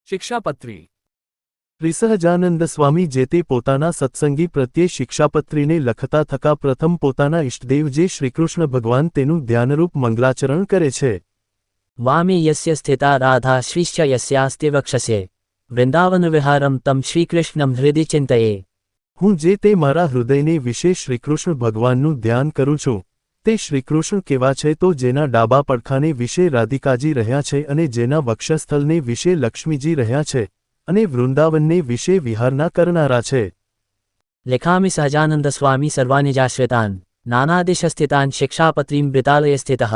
શિક્ષાપત્રી શ્રીસહજાનંદ સ્વામી જે તે પોતાના સત્સંગી પ્રત્યે શિક્ષાપત્રીને લખતા થકા પ્રથમ પોતાના ઇષ્ટદેવ જે શ્રીકૃષ્ણ ભગવાન તેનું ધ્યાનરૂપ મંગલાચરણ કરે છે. વામે યસ્ય સ્થિતા રાધા શ્રીશ્ચ યસ્યાસ્તે વક્ષસે વૃંદાવન વિહારમ તમ શ્રીકૃષ્ણમ હૃદય ચિંતયે. હું જે તે મારા હૃદયને વિશે શ્રીકૃષ્ણ ભગવાનનું ધ્યાન કરું છું તે શ્રીકૃષ્ણ કેવા છે તો જેના ડાબા પડખાને વિશે રાધિકાજી રહ્યા છે અને જેના વક્ષસ્થલને વિશે લક્ષ્મીજી રહ્યા છે અને વૃંદાવનને વિશે વિહારના કરનારા છે. લેખામિ સહજાનંદ સ્વામી સર્વાનિજાશ્રિતાન નાનાદેશસ્થિતાન શિક્ષાપત્રીમ વૃતાલય સ્થિતઃ.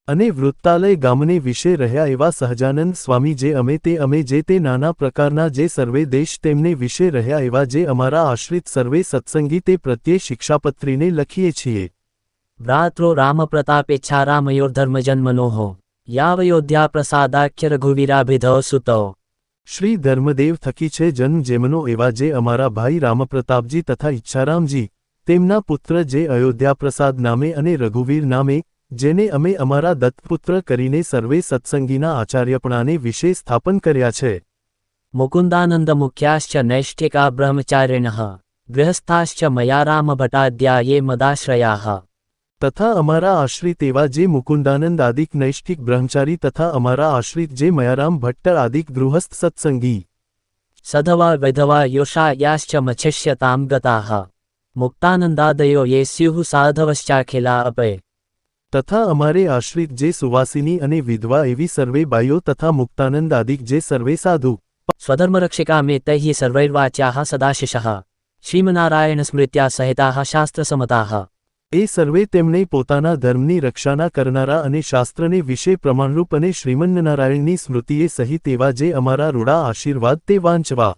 અને વૃત્તાલય ગામને વિશે રહ્યા એવા સહજાનંદ સ્વામી જે અમે જે તે નાના પ્રકારના જે સર્વે દેશ તેમને વિશે રહ્યા એવા જે અમારા આશ્રિત સર્વે સત્સંગી તે પ્રત્યે શિક્ષાપત્રીને લખીએ છીએ. ભ્રાત્રો રામપ્રતાપેચ્છા રામયોર્ધર્મજન્મનોઃ યાવયોધ્યા પ્રસાદાખ્ય રઘુવીરાભિધો સુતો. શ્રી ધર્મદેવ થકી છે જન્મ જેમનો એવા જે અમારા ભાઈ રામપ્રતાપજી તથા ઈચ્છારામજી તેમના પુત્ર જે અયોધ્યા પ્રસાદ નામે અને રઘુવીર નામે જેને અમે અમારા દત્તપુત્ર કરીને સર્વે સત્સંગીના આચાર્યપણાને વિશે સ્થાપન કર્યા છે. મુકુંદાનંદ મુખ્યાશ્ચ નૈષ્ઠિકા બ્રહ્મચારિણઃ ગૃહસ્થાશ્ચ મયા રામભટાદ્યા યે મદાશ્રયાઃ. તથા અમારા આશ્રિત એવા જે મુકુંદાનંદ આદિક નૈષ્ઠિક બ્રહ્મચારી તથા અમારા આશ્રિત જે મયારામ ભટ્ટ આદિક ગૃહસ્થ સત્સંગી સધવા વિધવા યોષા યાશ્ચ મચ્છિષ્યતામ ગતાઃ મુક્તાનંદાદયો યે સ્યુઃ સાધવશ્ચાખિલા અપે. તથા અમારે આશ્રિત જે સુવાસિની અને વિધવા એવી સર્વે બાઈઓ તથા મુક્તાનંદ આદિક જે સર્વે સાધુ સ્વધર્મરક્ષિકા મે તૈઃ સર્વૈર્વાચ્યાઃ સદાશિષઃ શ્રીમનારાયણ સ્મૃત્યા સહિતાઃ શાસ્ત્રસમતાઃ. એ સર્વે તેમણે પોતાના ધર્મની રક્ષાના કરનારા અને શાસ્ત્રને વિશે પ્રમાણરૂપ અને શ્રીમન્નારાયણની સ્મૃતિએ સહિત એવા જે અમારા રૂડા આશીર્વાદ તે વાંચવા.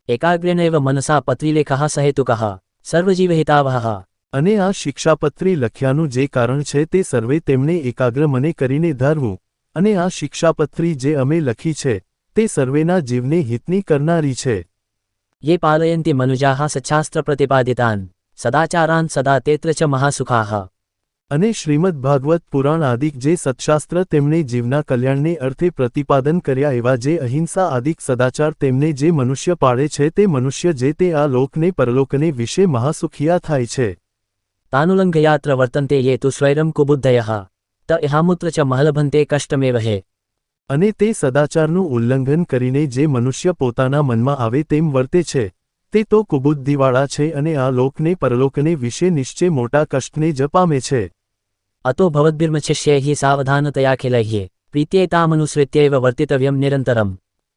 એકાગ્રેણૈવ મનસા પત્રીલેખઃ સહેતુકઃ સર્વજીવહિતાવહઃ. અને આ શિક્ષાપત્રી લખ્યાનું જે કારણ છે તે સર્વે તેમણે એકાગ્ર મને કરીને ધારવું અને આ શિક્ષાપત્રી જે અમે લખી છે તે સર્વેના જીવને હિતની કરનારી છે. યે પાલયન્તિ મનુજાઃ સચ્છાસ્ત્ર પ્રતિપાદિતાન સદાચારાન સદા તેત્ર ચ મહાસુખાઃ. અને શ્રીમદ્ ભાગવત પુરાણ આદિક જે સત્શાસ્ત્ર તેમણે જીવના કલ્યાણને અર્થે પ્રતિપાદન કર્યા એવા જે અહિંસા આદિક સદાચાર તેમને જે મનુષ્ય પાળે છે તે મનુષ્ય જે તે આ લોકને પરલોકને વિશે મહાસુખિયા થાય છે. તાનુલંઘયાત્ર વર્તન્તે યે તુ સ્વૈરમ કુબુદ્ધયઃ ત ઇહામુત્ર ચ મહલભન્તે કષ્ટમેવ હે. અને તે સદાચારનું ઉલ્લંઘન કરીને જે મનુષ્ય પોતાના મનમાં આવે તેમ વર્તે છે તે તો કુબુદ્ધિવાળા છે અને આ લોકને પરલોકને વિશે નિશ્ચય મોટા કષ્ટને જ પામે છે. અતો ભવદ્ભિર્મચ્છિષ્યૈઃ સાવધાનતયાખિલૈઃ પ્રીત્યેતામનુસૃત્યૈવ વર્તિતવ્યમ નિરંતરમ.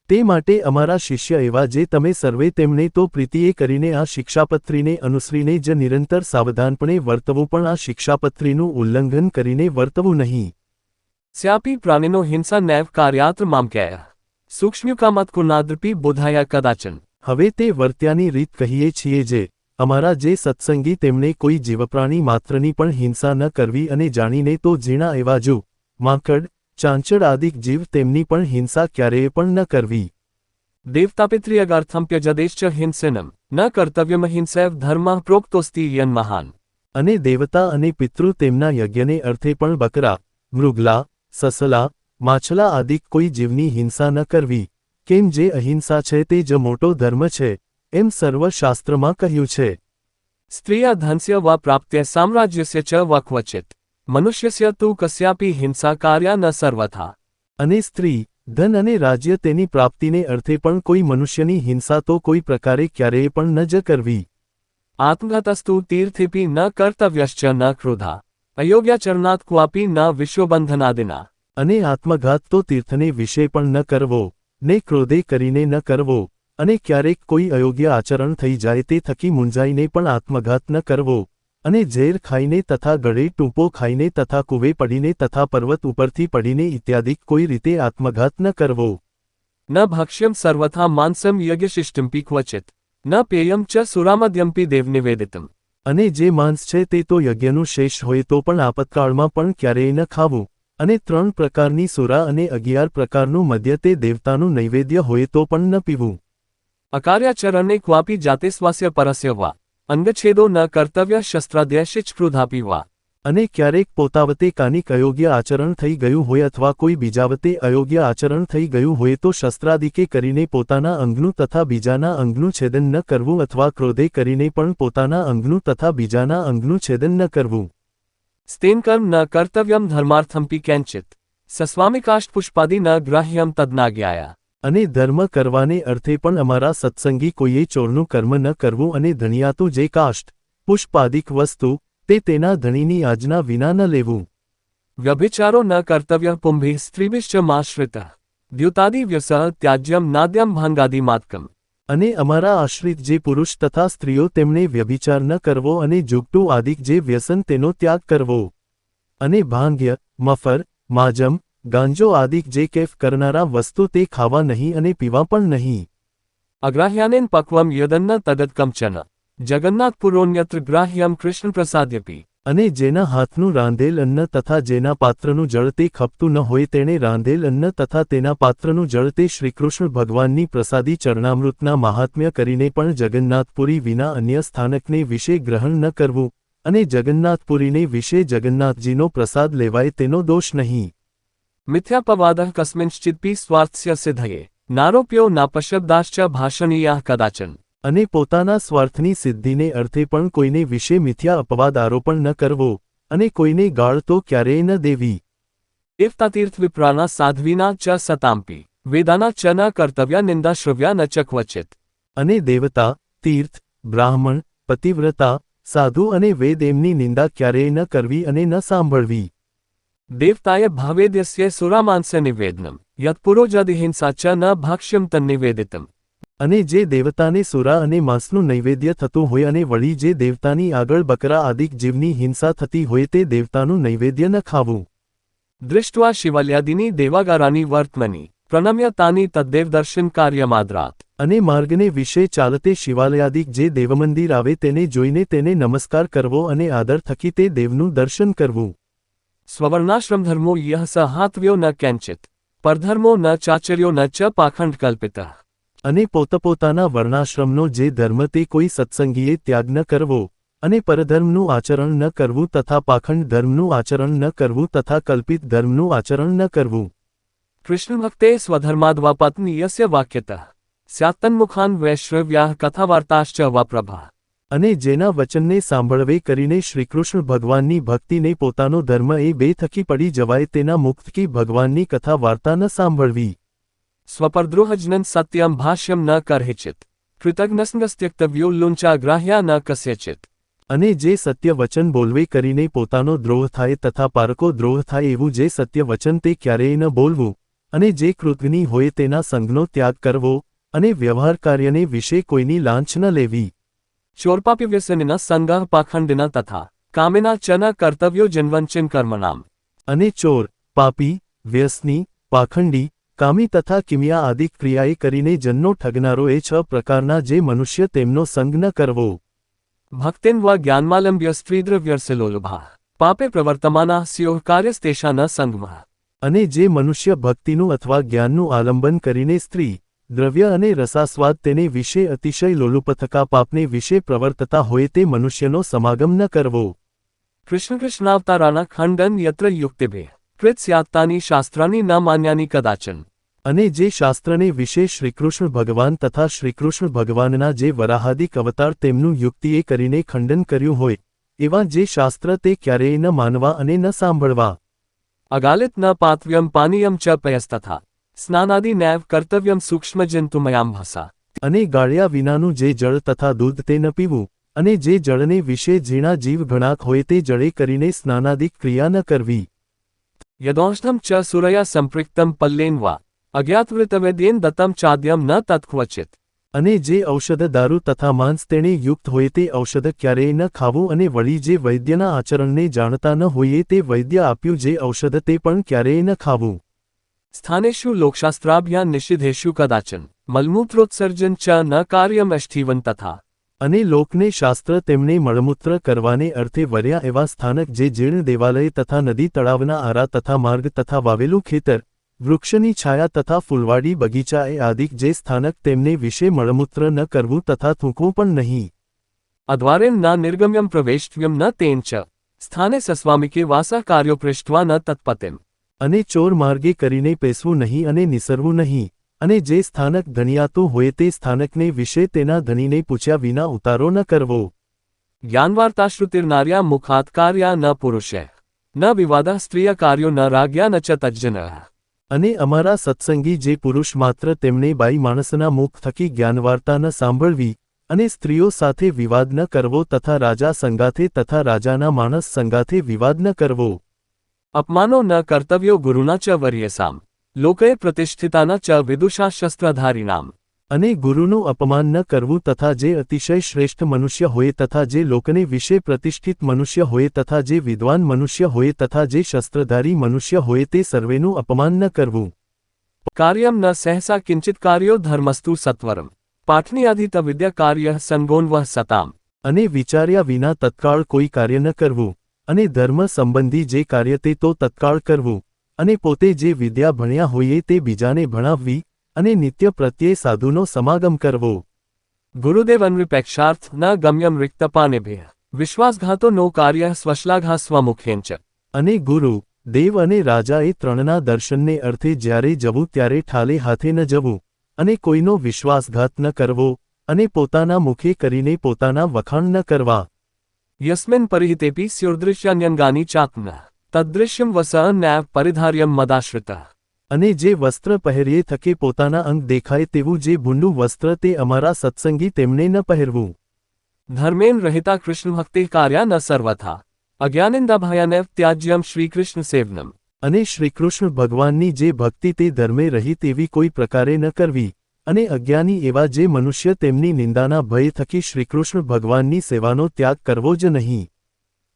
તે માટે અમારા શિષ્ય એવા જે તમે સર્વે તેમને તો પ્રીતિએ કરીને આ શિક્ષાપત્રીને અનુસરીને જ નિરંતર સાવધાનપણે વર્તવું પણ આ શિક્ષાપત્રીનું ઉલ્લંઘન કરીને વર્તવું નહીં. સ્યાપી પ્રાણીનો હિંસા નૈવ કાર્યાત્ર મામક્યાય સૂક્ષ્મ્યુકામત્કુર્નાદ્રપી બોધાયા કદાચન. હવે તે વર્ત્યાની રીત કહીએ છીએ જે અમારા જે સત્સંગી તેમણે કોઈ જીવપ્રાણી માત્રની પણ હિંસા ન કરવી અને જાણીને તો ઝીણા એવા જુ માંકડ ચાંચડ આદિક જીવ તેમની પણ હિંસા ક્યારેય પણ ન કરવી. દેવતાપિત્ર્યગાર્થમ્પ્યજદેશ્ચ હિંસનમ ન કર્તવ્યમહિંસૈવ ધર્મઃ પ્રોક્તોસ્તિ યન મહાન. અને દેવતા અને પિતૃ તેમના યજ્ઞને અર્થે પણ બકરા મૃગલા સસલા માછલા આદિક કોઈ જીવની હિંસા ન કરવી કેમ જે અહિંસા છે તે જ મોટો ધર્મ છે એમ સર્વ શાસ્ત્રમાં કહ્યું છે. સ્ત્રિયા ધનસ્ય વા પ્રાપ્ત્ય સામ્રાજ્યસ્ય ચ વા ક્વચિત મનુષ્યસ્ય તુ કસ્યાપી હિંસા કાર્યા ન સર્વથા. અને સ્ત્રી ધન અને રાજ્ય તેની પ્રાપ્તિને અર્થે પણ કોઈ મનુષ્યની હિંસા તો કોઈ પ્રકારે ક્યારેય પણ ન જ કરવી. આત્મઘાતસ્તુ તીર્થેપી ન કર્તવ્યશ્ચ ન ક્રોધા અયોગ્યાચરણાત્ ક્વાપી ન વિશ્વબંધનાદિના. અને આત્મઘાત તો તીર્થને વિશે પણ ન કરવો ને ક્રોધે કરીને ન કરવો અને ક્યારેક કોઈ અયોગ્ય આચરણ થઈ જાય તે થકી મૂંઝાઈને પણ આત્મઘાત ન કરવો અને ઝેર ખાઈને તથા ગળે ટૂંપો ખાઈને તથા કૂવે પડીને તથા પર્વત ઉપરથી પડીને ઇત્યાદિક કોઈ રીતે આત્મઘાત ન કરવો. ન ભક્ષ્યમ સર્વથા માંસમ યજ્ઞશિષ્ટમ્પી ક્વચિત ન પેયમ ચ સુરામદ્યમ્પી દેવનિવેદિતમ. અને જે માંસ છે તે તો યજ્ઞનું શેષ હોય તો પણ આપતકાળમાં પણ ક્યારેય ન ખાવું અને 3 પ્રકારની સુરા અને 11 પ્રકારનું મદ્ય તે દેવતાનું નૈવેદ્ય હોય તો પણ ન પીવું. અકાર્યાચરણે ક્વાપી જાતે સ્વાસ્ય પરસ્ય વા અંગછેદો ન કર્તવ્ય શસ્ત્રાદ્યશિચ ક્રુધાપી વા. અને ક્યારેક પોતાવતે કાનિક અયોગ્ય આચરણ થઈ ગયું હોય અથવા કોઈ બીજાવતે અયોગ્ય આચરણ થઈ ગયું હોય તો શસ્ત્રાદિકે કરીને પોતાના અંગનું તથા બીજાના અંગનું છેદન ન કરવું અથવા ક્રોધે કરીને પણ પોતાના અંગનું તથા બીજાના અંગનું છેદન ન કરવું. સ્તેનકર્મ ન કર્તવ્યમ ધર્માર્થમપી કેંચિત સસ્વામિકાષ્ટપુષ્પાદિ ન ગ્રાહ્યમ તદ્નાજ્ઞાયા. અને ધર્મ કરવાને અર્થે પણ અમારા સત્સંગી કોઈએ ચોરનું કર્મ ન કરવું અને ધણિયાતું જે કાષ્ઠ પુષ્પાદિક વસ્તુ તે તેના ધણીની આજ્ઞા વિના ન લેવું. વ્યભિચારો ન કર્તવ્ય પુંભિ સ્ત્રીભિશ્ચ માશ્રિતઃ દ્યુતાદિ વ્યસઃ ત્યાજ્યમ નાદ્યમ ભાંગાદિમાત્કમ. અને અમારા આશ્રિત જે પુરુષ તથા સ્ત્રીઓ તેમણે વ્યભિચાર ન કરવો અને જુગટું આદિક જે વ્યસન તેનો ત્યાગ કરવો. અને ભાંગ્ય મફર માજમ ગાંજો આદિક જે કેફ કરનારા વસ્તુ તે ખાવા નહીં અને પીવા પણ નહીં. અગ્રાહ્યાનેન પક્વમ યદન્ન તદત્કંચન જગન્નાથપુરોન્યત્ર ગ્રાહ્યમ કૃષ્ણ પ્રસાદ્યપી. અને જેના હાથનું રાંધેલ અન્ન તથા જેના પાત્રનું જળ તે ખપતું ન હોય તેણે રાંધેલ અન્ન તથા તેના પાત્રનું જળ તે શ્રીકૃષ્ણ ભગવાનની પ્રસાદી ચરણામૃતના મહાત્મ્ય કરીને પણ જગન્નાથપુરી વિના અન્ય સ્થાનકને વિશે ગ્રહણ ન કરવું અને જગન્નાથપુરીને વિશે જગન્નાથજીનો પ્રસાદ લેવાય તેનો દોષ નહીં. મિથ્યાપવાદઃ કસ્મિંશ્ચિદપી સ્વાર્થસ્ય સિદ્ધયે નારોપ્યો નાપશબ્દાશ્ચ ભાષણીયાઃ કદાચન. અને પોતાના સ્વાર્થની સિદ્ધિને અર્થે પણ કોઈને વિશે મિથ્યા અપવાદ આરોપણ ન કરવો અને કોઈને ગાળ તો ક્યારેય ન દેવી. ઇફતાતીર્થ વિપ્રાના સાધ્વીના ચ સતાંપી વેદાના ચ ન કર્તવ્ય નિંદા શ્રવ્યા ન ચ ક્વચિત. અને દેવતા તીર્થ બ્રાહ્મણ પતિવ્રતા સાધુ અને વેદ એમની નિંદા ક્યારેય ન કરવી અને ન સાંભળવી. દેવતાય ભાવેદ્યસ્ય સુરામાંસ્ય નિવેદનમ યત્પુરોજદિહિંસા ચ ન ભાક્ષ્યમ તન્નિવેદિતમ. અને જે દેવતાને સુરા અને માંસનું નૈવેદ્ય થતું હોય અને વળી જે દેવતાની આગળ બકરા આદિક જીવની હિંસા થતી હોય તે દેવતાનું નૈવેદ્ય ન ખાવું. દૃષ્ટ્વા શિવાલ્યાદિની દેવાગારાની વર્તમની પ્રણમ્ય તાની તદ્દેવ દર્શન કાર્યમાદ્રાત. અને માર્ગને વિશે ચાલતે શિવાલયાદિક જે દેવમંદિર આવે તેને જોઈને તેને નમસ્કાર કરવો અને આદર થકી તે દેવનું દર્શન કરવું. સ્વવર્ણાશ્રમધર્મો યહ સ હાત્વ્યો ન કેંચિત પરધર્મો ન ચાચર્યો ન ચ પાખંડ કલ્પિતઃ. અને પોતપોતાના વર્ણાશ્રમનો જે ધર્મ તે કોઈ સત્સંગીએ ત્યાગ ન કરવો અને પરધર્મનું આચરણ ન કરવું તથા પાખંડ ધર્મનું આચરણ ન કરવું તથા કલ્પિત ધર્મનું આચરણ ન કરવું. કૃષ્ણભક્તે સ્વધર્માદ્વા પત્નીયસ્ય વાક્યતઃ સ્યાત્તન્મુખાન વૈશ્રવ્યાઃ કથાવાર્તાશ્ચ વપ્રભા. અને જેના વચનને સાંભળવે કરીને શ્રીકૃષ્ણ ભગવાનની ભક્તિને પોતાનો ધર્મ એ બે થકી પડી જવાય તેના મુક્તકી ભગવાનની કથા વાર્તા ન સાંભળવી. સ્વપરદ્રોહજનન સત્યમ ભાષ્યમ ન કરહિચિત કૃતજ્ઞસ્ત્યક્તવ્યો લુંચા ગ્રાહ્યા ન કસ્યચિત. અને જે સત્ય વચન બોલવે કરીને પોતાનો દ્રોહ થાય તથા પારકો દ્રોહ થાય એવું જે સત્ય વચન તે ક્યારેય ન બોલવું અને જે કૃતજ્ઞ હોય તેના સંગનો ત્યાગ કરવો અને વ્યવહાર કાર્યને વિશે કોઈની લાંચ ન લેવી. ચોરપાપ્યવ્યસનિના સંગઃ પાખંડિના તથા કામિના ચ ન કર્તવ્યો જન્વંચન કર્મણામ. અને ચોર પાપી વ્યસની પાખંડી કામી તથા કિમિયા આદિ ક્રિયાએ કરીને જનનો ઠગનારો એ 6 પ્રકારના જે મનુષ્ય તેમનો સંગ ન કરવો. ભક્તિન વા જ્ઞાનમાલંબ્ય સ્ત્રીદ્રવ્યર્ષલોલુભા પાપે પ્રવર્તમાના સ્યોઃ કાર્યસ્તેષા ન સંગમઃ. અને જે મનુષ્ય ભક્તિનું અથવા જ્ઞાનનું આલંબન કરીને સ્ત્રી દ્રવ્ય અને રસાસ્વાદ તેને વિશે અતિશય લોલુપથકા પાપને વિશે પ્રવર્તતા હોય તે મનુષ્યનો સમાગમ ન કરવો. કૃષ્ણાવતારાના ખંડન યત્ર યુક્તિભે કૃત્સ્યાત્તાની શાસ્ત્રાની ન માન્યાની કદાચન. અને જે શાસ્ત્રને વિશે શ્રીકૃષ્ણ ભગવાન તથા શ્રીકૃષ્ણ ભગવાનના જે વરાહાદિક અવતાર તેમનું યુક્તિએ કરીને ખંડન કર્યું હોય એવા જે શાસ્ત્ર તે ક્યારેય ન માનવા અને ન સાંભળવા. અગાલિત ન પાત્વ્યમ પાનીયમ ચ પયસ્તથા સ્નાનાદિ નૈવ કર્તવ્યમ સૂક્ષ્મજંતુમયામ ભાષા. અને ગાળ્યા વિનાનું જે જળ તથા દૂધ તે ન પીવું અને જે જળને વિશે ઝીણા જીવ ઘણાક હોય તે જળે કરીને સ્નાનાદિક ક્રિયા ન કરવી. યદોષ્ણમ ચ સુરયા સંપૃક્તમ પલ્લેન વા અજ્ઞાતવૃતવેદેન દત્તમ ચાદ્યમ ન તત્ક્વચિત. અને જે ઔષધ દારૂ તથા માંસ તેણે યુક્ત હોય તે ઔષધ ક્યારેય ન ખાવું અને વળી જે વૈદ્યના આચરણને જાણતા ન હોઈએ તે વૈદ્ય આપ્યું જે ઔષધ તે પણ ક્યારેય ન ખાવું. સ્થાનેષુ લોકશાસ્ત્રાભ્યાન નિષિધેષુ કદાચન મલમૂત્રોત્સર્જન ચ ન કાર્યમ અષ્ઠીવન તથા. અને લોકને શાસ્ત્ર તેમને મળમૂત્ર કરવાને અર્થે વર્યા એવા સ્થાનક જે જીર્ણ દેવાલય તથા નદી તળાવના આરા તથા માર્ગ તથા વાવેલું ખેતર વૃક્ષની છાયા તથા ફૂલવાડી બગીચા એ આદિક જે સ્થાનક તેમને વિશે મળમૂત્ર ન કરવું તથા થૂંકવું પણ નહીં. અદ્વારેન ન નિર્ગમ્યમ પ્રવેષ્ટવ્યમ ન તેન ચ સ્થાને સસ્વામિકે વાસા કાર્યો પૃષ્ઠવા ન તત્પતિમ. અને ચોર માર્ગે કરીને પેસવું નહીં અને નિસરવું નહીં, અને જે સ્થાનક ધણિયાતું હોય તે સ્થાનકને વિશે તેના ધણીને પૂછ્યા વિના ઉતારો ન કરવો. જ્ઞાનવાર્તાશ્રુતિર્નાર્યા મુખાત કાર્યા ન પુરુષે ન વિવાદા સ્ત્રીય કાર્યો ન રાગ્યા ન ચ તજ્જન. અને અમારા સત્સંગી જે પુરુષ માત્ર તેમણે બાઈ માણસના મુખ થકી જ્ઞાનવાર્તા ન સાંભળવી, અને સ્ત્રીઓ સાથે વિવાદ ન કરવો તથા રાજા સંગાથે તથા રાજાના માણસ સંગાથે વિવાદ ન કરવો. અપમાનો ન કર્તવ્યો ગુરુના ચ વર્યસામ લોકે પ્રતિષ્ઠિતાના ચ વિદુષા શસ્ત્રધારિણામ. અને ગુરુનું અપમાન ન કરવું તથા જે અતિશય શ્રેષ્ઠ મનુષ્ય હોય તથા જે લોકને વિશે પ્રતિષ્ઠિત મનુષ્ય હોય તથા જે વિદ્વાન મનુષ્ય હોય તથા જે શસ્ત્રધારી મનુષ્ય હોય તે સર્વેનું અપમાન ન કરવું. કાર્યમ ન સહસા કિંચિત કાર્યો ધર્મસ્તુ સત્વરમ પાઠનીયાધિત વિદ્યા કાર્ય સંગોન્વઃ સતામ. અને વિચાર્યા વિના તત્કાળ કોઈ કાર્ય ન કરવું, અને ધર્મ સંબંધી જે કાર્ય તે તો તત્કાળ કરવું, અને પોતે જે વિદ્યા ભણ્યા હોઈએ તે બીજાને ભણાવવી, અને નિત્ય પ્રત્યે સાધુનો સમાગમ કરવો. ગુરુદેવન્વિપેક્ષાર્થ ન ગમ્યમ રિક્તપાનેભ્ય વિશ્વાસઘાતો નો કાર્ય સ્વશ્લાઘા સ્વમુખેંચ. અને ગુરુ, દેવ અને રાજા એ ત્રણના દર્શનને અર્થે જ્યારે જવું ત્યારે ઠાલે હાથે ન જવું, અને કોઈનો વિશ્વાસઘાત ન કરવો, અને પોતાના મુખે કરીને પોતાના વખાણ ન કરવા. યસ્મિન પરિહિતેપી સ્યુર્દૃશ્યાન્યંગાની ચાત્ન તદ્દૃશ્યમ વસ ન્યાય પરિધાર્યમ મદાશ્રિત. અને જે વસ્ત્ર પહેરીએ થકે પોતાના અંગ દેખાય તેવું જે ભૂંડું વસ્ત્ર તે અમારા સત્સંગી તેમને ન પહેરવું. ધર્મેન રહિતા કૃષ્ણભક્તિ કાર્યા ન સર્વથા અજ્ઞાનિંદાભાયાને ત્યાજ્યમ શ્રીકૃષ્ણ સેવનમ. અને શ્રીકૃષ્ણ ભગવાનની જે ભક્તિ તે ધર્મે રહિત એવી કોઈ પ્રકારે ન કરવી, અને અજ્ઞાની એવા જે મનુષ્ય તેમની નિંદાના ભય થકી શ્રીકૃષ્ણ ભગવાનની સેવાનો ત્યાગ કરવો જ નહીં.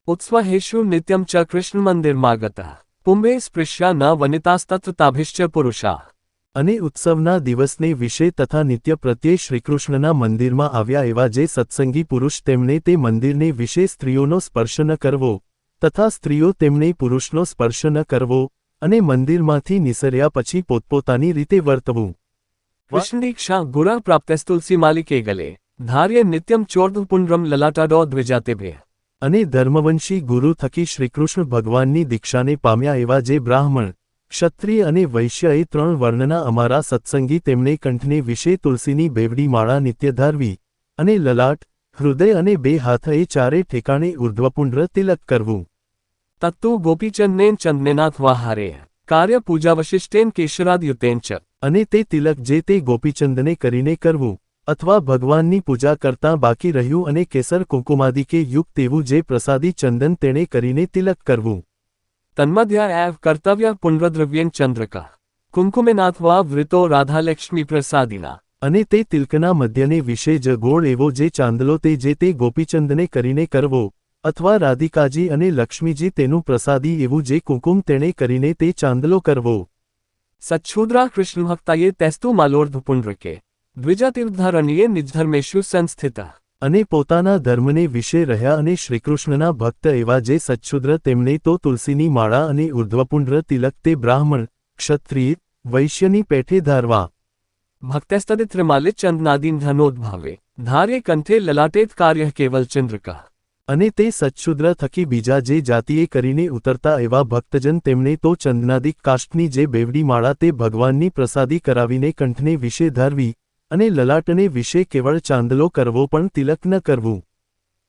ઉત્સ્વહેષુ નિત્યમ ચ કૃષ્ણ મંદિરમાં ગતા પુંભે સ્પૃશ્યા ન વનિતાસ્તત્ર તાભિશ્ચ પુરુષા. અને ઉત્સવના દિવસને વિશે તથા નિત્ય પ્રત્યે શ્રીકૃષ્ણના મંદિરમાં આવ્યા એવા જે સત્સંગી પુરુષ તેમણે તે મંદિરને વિશે સ્ત્રીઓનો સ્પર્શ ન કરવો, તથા સ્ત્રીઓ તેમણે પુરુષનો સ્પર્શ ન કરવો, અને મંદિરમાંથી નિસર્યા પછી પોતપોતાની રીતે વર્તવું. કૃષ્ણદીક્ષા ગુરા પ્રાપ્તસ્તુલસી માલિકે ગલે ધાર્ય નિત્યમ ચોર્ધપુંડ્રમ લલાટાડો દ્વિજાતેભ્ય. અને ધર્મવંશી ગુરુ થકી શ્રીકૃષ્ણ ભગવાનની દીક્ષાને પામ્યા એવા જે બ્રાહ્મણ, ક્ષત્રિય અને વૈશ્ય એ ત્રણ વર્ણના અમારા સત્સંગી તેમણે કંઠને વિશે તુલસીની બેવડી માળા નિત્ય ધારવી, અને લલાટ, હૃદય અને બે હાથ એ ચારે ઠેકાણે ઉર્ધ્વપુંડ્ર તિલક કરવું. તત્તુ ગોપીચંદનેન ચંદનેનાથ વાહારે કાર્ય પૂજાવશિષ્ટેન કેશરાદયુતેન ચ. અને તે તિલક જે તે ગોપીચંદને કરીને કરવું, અથવા ભગવાનની પૂજા કરતાં બાકી રહ્યું અને કેસર કુંકુમાદિકે યુક્ત તેવું જે પ્રસાદી ચંદન તેણે કરીને તિલક કરવું. તન્મધ્યા એવ કર્તવ્ય પુંડ્રદ્રવ્યેન ચંદ્રકા કુંકુમેનાથ વા વૃતો રાધાલક્ષ્મી પ્રસાદિના. અને તે તિલકના મધ્યને વિશે જ ગોળ એવો જે ચાંદલો તે જે તે ગોપીચંદને કરીને કરવો, અથવા રાધિકાજી અને લક્ષ્મીજી તેનું પ્રસાદી એવું જે કુંકુમ તેણે કરીને તે ચાંદલો કરવો. સચ્છુદ્રા કૃષ્ણભક્તાયે તેસ્તુ માલોર્ધપુંડ્રકે દ્વિજાતીર્ધારણ્યે નિજધર્મેષુ સંસ્થિતા. અને પોતાના ધર્મને વિશે રહ્યા અને શ્રીકૃષ્ણના ભક્ત એવા જે સચ્છુદ્ર તેમણે તો તુલસીની માળા અને ઉર્ધ્વપુંડ્ર તિલક તે બ્રાહ્મણ, ક્ષત્રિય, વૈશ્યની પેઠે ધારવા. ભક્તસ્તદિત્રમાલિત ચંદનાદીન ધનોદ્ભાવે ધાર્ય કંઠે લલાટેત કાર્ય કેવલ ચંદ્રકા. અને તે સચ્છુદ્ર થકી બીજા જે જાતિએ કરીને ઉતરતા એવા ભક્તજન તેમણે તો ચંદનાદિક કાષ્ઠની જે બેવડી માળા તે ભગવાનની પ્રસાદી કરાવીને કંઠને વિશે ધારવી, અને લલાટને વિશે કેવળ ચાંદલો કરવો પણ તિલક ન કરવું.